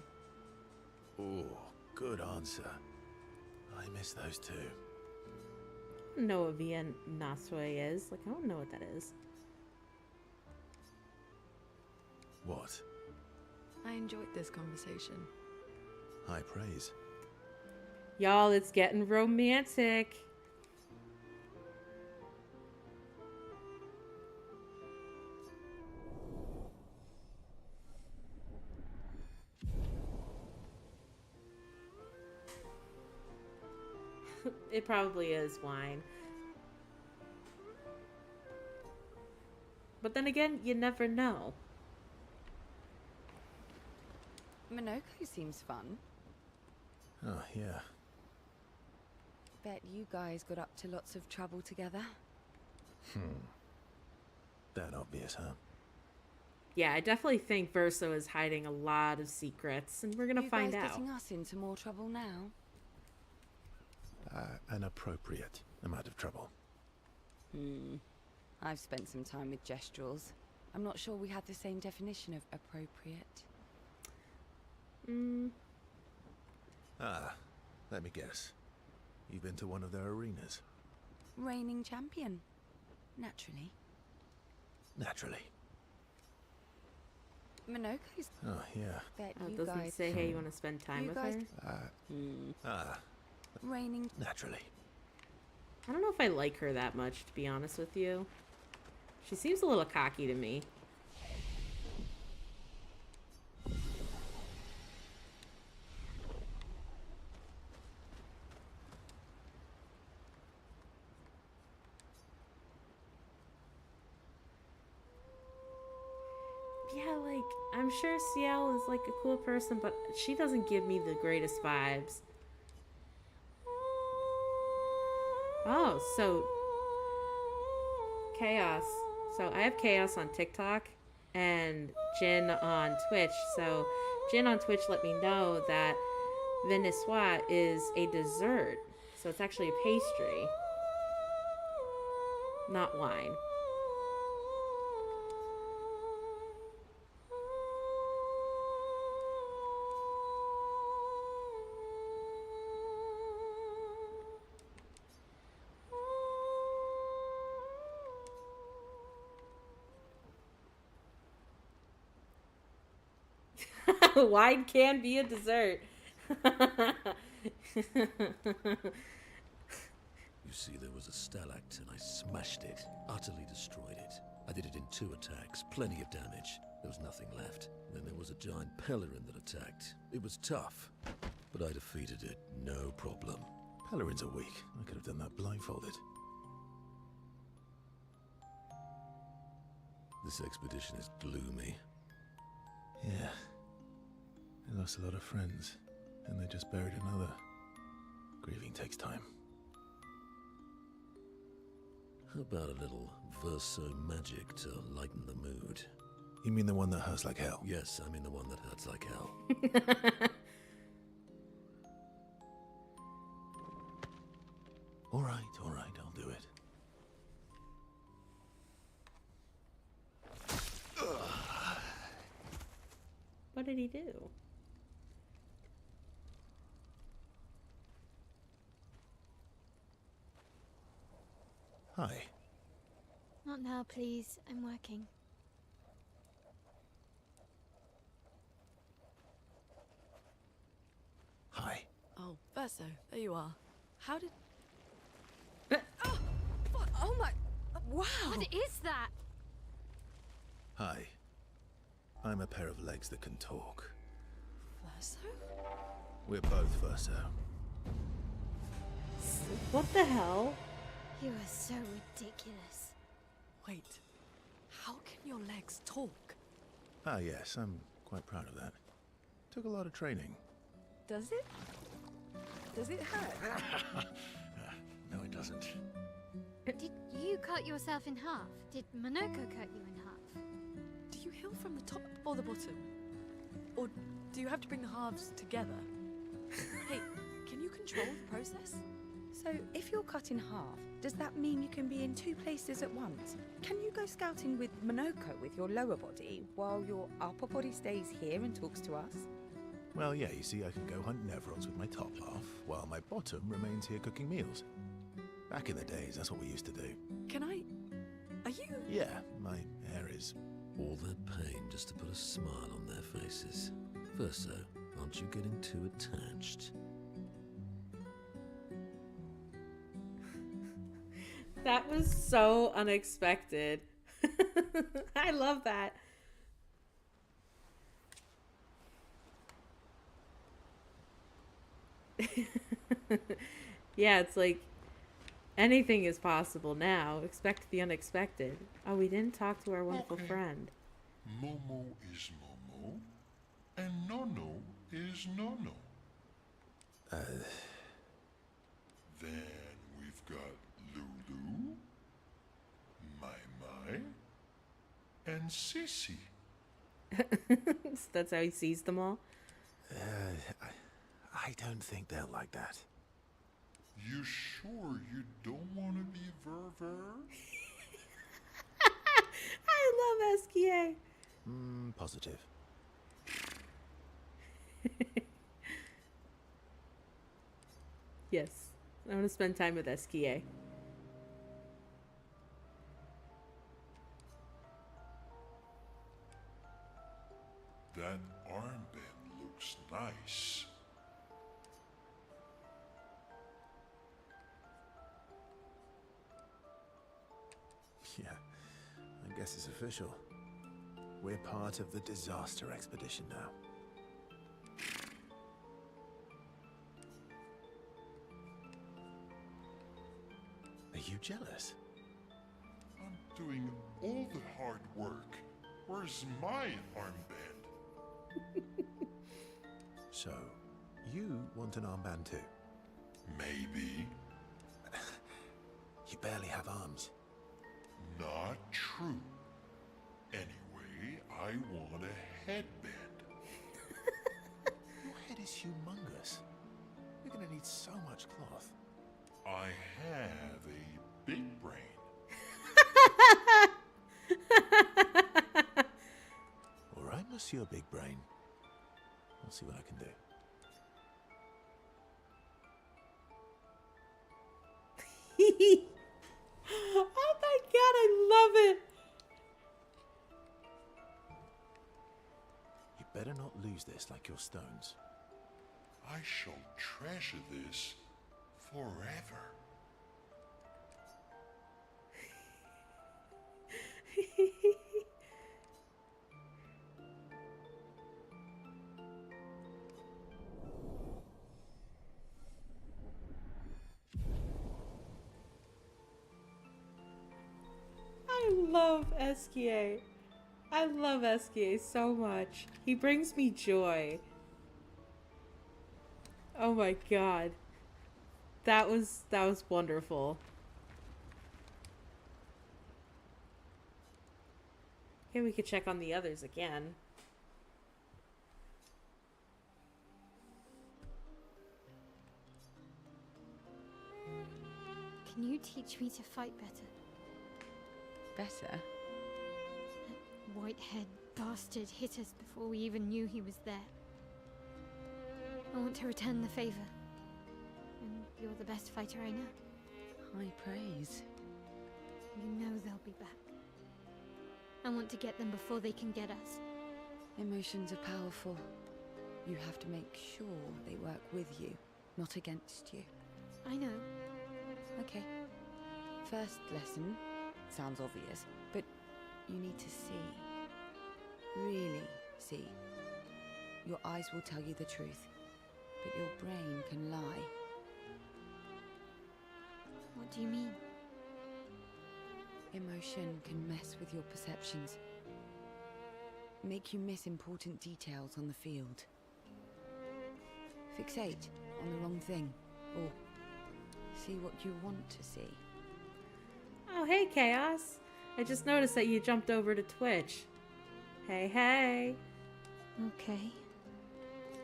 Speaker 2: Oh, good answer. I miss those too.
Speaker 1: I don't know what Viennoiserie is. Like, I don't know what that is.
Speaker 2: What?
Speaker 5: I enjoyed this conversation.
Speaker 2: High praise.
Speaker 1: Y'all, it's getting romantic. It probably is wine. But then again, you never know.
Speaker 4: Minoko seems fun.
Speaker 2: Oh, yeah.
Speaker 4: Bet you guys got up to lots of trouble together.
Speaker 2: That obvious, huh?
Speaker 1: Yeah, I definitely think Verso is hiding a lot of secrets, and we're gonna find
Speaker 4: You guys
Speaker 1: out.
Speaker 4: getting us into more trouble now?
Speaker 2: An appropriate amount of trouble.
Speaker 4: I've spent some time with Gestrals. I'm not sure we had the same definition of appropriate.
Speaker 2: Let me guess. You've been to one of their arenas?
Speaker 4: Reigning champion. Naturally.
Speaker 2: Naturally.
Speaker 4: Minoko's.
Speaker 2: Oh, yeah.
Speaker 4: Bet
Speaker 1: Oh,
Speaker 4: you
Speaker 1: doesn't
Speaker 4: guys.
Speaker 1: say, hey, you want to spend time
Speaker 4: You
Speaker 1: with
Speaker 4: guys-
Speaker 1: her?
Speaker 4: Reigning.
Speaker 2: Naturally.
Speaker 1: I don't know if I like her that much, to be honest with you. She seems a little cocky to me. Yeah, like, I'm sure Ciel is like a cool person, but she doesn't give me the greatest vibes. Oh, so Chaos. So I have Chaos on TikTok and Jin on Twitch. So Jin on Twitch let me know that Vinissois is a dessert. So it's actually a pastry, not wine. Wine can be a dessert.
Speaker 8: You see, there was a stalact and I smashed it, utterly destroyed it. I did it in 2 attacks, plenty of damage. There was nothing left. Then there was a giant Pellerin that attacked. It was tough, but I defeated it, no problem.
Speaker 2: Pellerins are weak. I could have done that blindfolded.
Speaker 8: This expedition is gloomy.
Speaker 2: Yeah. They lost a lot of friends, and they just buried another. Grieving takes time.
Speaker 8: How about a little verso magic to lighten the mood?
Speaker 2: You mean the one that hurts like hell?
Speaker 8: Yes, I mean the one that hurts like hell.
Speaker 2: All right, I'll do it.
Speaker 1: What did he do?
Speaker 2: Hi.
Speaker 3: Not now, please. I'm working.
Speaker 2: Hi.
Speaker 5: Oh, Verso, there you are. How did... oh, what? Oh my... Wow!
Speaker 3: What is that?
Speaker 2: Hi. I'm a pair of legs that can talk.
Speaker 5: Verso?
Speaker 2: We're both Verso.
Speaker 1: What the hell?
Speaker 3: You are so ridiculous.
Speaker 5: Wait, how can your legs talk?
Speaker 2: Ah, yes, I'm quite proud of that. Took a lot of training.
Speaker 5: Does it? Does it hurt?
Speaker 2: No, it doesn't.
Speaker 3: Did you cut yourself in half? Did Monoko cut you in half?
Speaker 5: Do you heal from the top or the bottom? Or do you have to bring the halves together? Hey, can you control the process?
Speaker 4: So, if you're cut in half, does that mean you can be in 2 places at once? Can you go scouting with Monoko with your lower body, while your upper body stays here and talks to us?
Speaker 2: Well, yeah, you see, I can go hunt Nevrons with my top half, while my bottom remains here cooking meals. Back in the days, that's what we used to do.
Speaker 5: Can I... Are you...
Speaker 2: Yeah, my hair is...
Speaker 8: All that pain just to put a smile on their faces. Verso, aren't you getting too attached?
Speaker 1: That was so unexpected. I love that. Yeah, it's like anything is possible now. Expect the unexpected. Oh, we didn't talk to our wonderful
Speaker 6: Okay.
Speaker 1: friend.
Speaker 6: Momo is Momo, and Nono is Nono. Then we've got Lulu, Mai Mai, and Sissy.
Speaker 1: So that's how he sees them all.
Speaker 2: I don't think they'll like that.
Speaker 6: You sure you don't want to be Ver?
Speaker 1: I love SKA.
Speaker 2: Positive.
Speaker 1: Yes, I want to spend time with SKA.
Speaker 6: That armband looks nice.
Speaker 2: Yeah, I guess it's official. We're part of the disaster expedition now. Are you jealous?
Speaker 6: I'm doing all the hard work. Where's my armband?
Speaker 2: So, you want an armband too?
Speaker 6: Maybe.
Speaker 2: You barely have arms.
Speaker 6: Not true. Anyway, I want a headband.
Speaker 2: Your head is humongous. You're gonna need so much cloth.
Speaker 6: I have a big brain.
Speaker 2: All right, Monsieur Big Brain. I'll see what I can do.
Speaker 1: Oh my god, I love it!
Speaker 2: You better not lose this like your stones.
Speaker 6: I shall treasure this forever.
Speaker 1: I love Esquier. I love Esquier so much. He brings me joy. Oh my god. That was wonderful. Okay, we could check on the others again.
Speaker 3: Can you teach me to fight better?
Speaker 4: Better?
Speaker 3: That white-haired bastard hit us before we even knew he was there. I want to return the favor. And you're the best fighter I know.
Speaker 4: High praise.
Speaker 3: You know they'll be back. I want to get them before they can get us.
Speaker 4: Emotions are powerful. You have to make sure they work with you, not against you.
Speaker 3: I know.
Speaker 4: Okay. First lesson. Sounds obvious, but you need to see. Really see. Your eyes will tell you the truth, but your brain can lie.
Speaker 3: What do you mean?
Speaker 4: Emotion can mess with your perceptions. Make you miss important details on the field. Fixate on the wrong thing, or see what you want to see.
Speaker 1: Oh, hey, Chaos. I just noticed that you jumped over to Twitch. Hey, hey.
Speaker 3: Okay.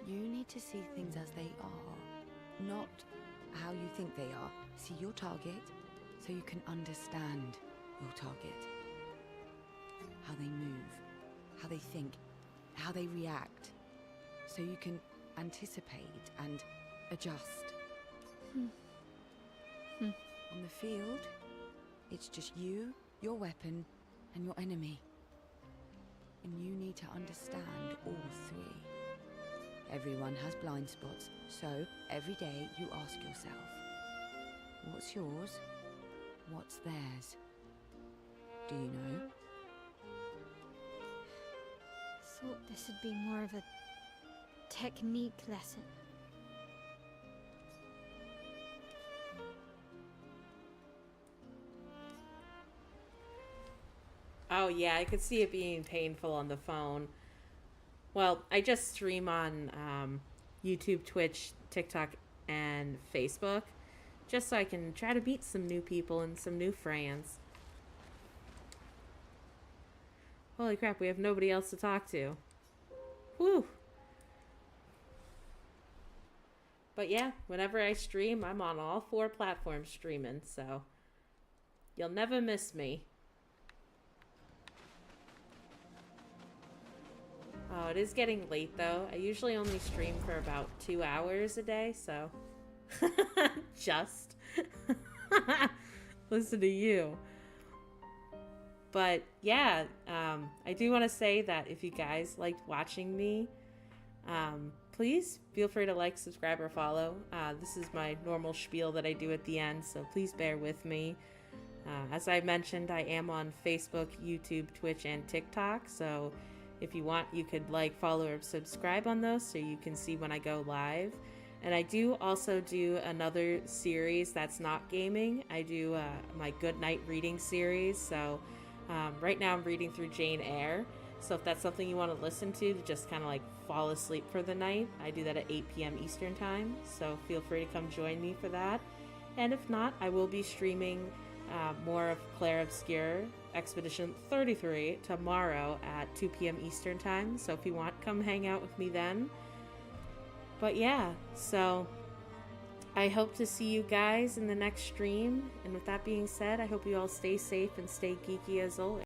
Speaker 4: You need to see things as they are, not how you think they are. See your target so you can understand your target. How they move, how they think, how they react. So you can anticipate and adjust. On the field, it's just you, your weapon, and your enemy. And you need to understand all three. Everyone has blind spots, so every day you ask yourself, what's yours? What's theirs? Do you know?
Speaker 3: Thought this would be more of a technique lesson.
Speaker 1: Oh yeah, I could see it being painful on the phone. Well, I just stream on YouTube, Twitch, TikTok, and Facebook, just so I can try to meet some new people and some new friends. Holy crap, we have nobody else to talk to. Whew. But yeah, whenever I stream, I'm on all 4 platforms streaming, so you'll never miss me. Oh, it is getting late though. I usually only stream for about 2 hours a day, so just listen to you. But yeah, I do want to say that if you guys liked watching me, please feel free to like, subscribe, or follow. This is my normal spiel that I do at the end, so please bear with me. As I mentioned, I am on Facebook, YouTube, Twitch, and TikTok, so if you want, you could like, follow, or subscribe on those so you can see when I go live. And I do also do another series that's not gaming. I do my Good Night reading series, so right now I'm reading through Jane Eyre. So if that's something you want to listen to just kind of like fall asleep for the night, I do that at 8 p.m. Eastern time. So feel free to come join me for that. And if not, I will be streaming more of Clair Obscur Expedition 33 tomorrow at 2 p.m. Eastern Time. So if you want, come hang out with me then. But yeah, so I hope to see you guys in the next stream. And with that being said, I hope you all stay safe and stay geeky as always.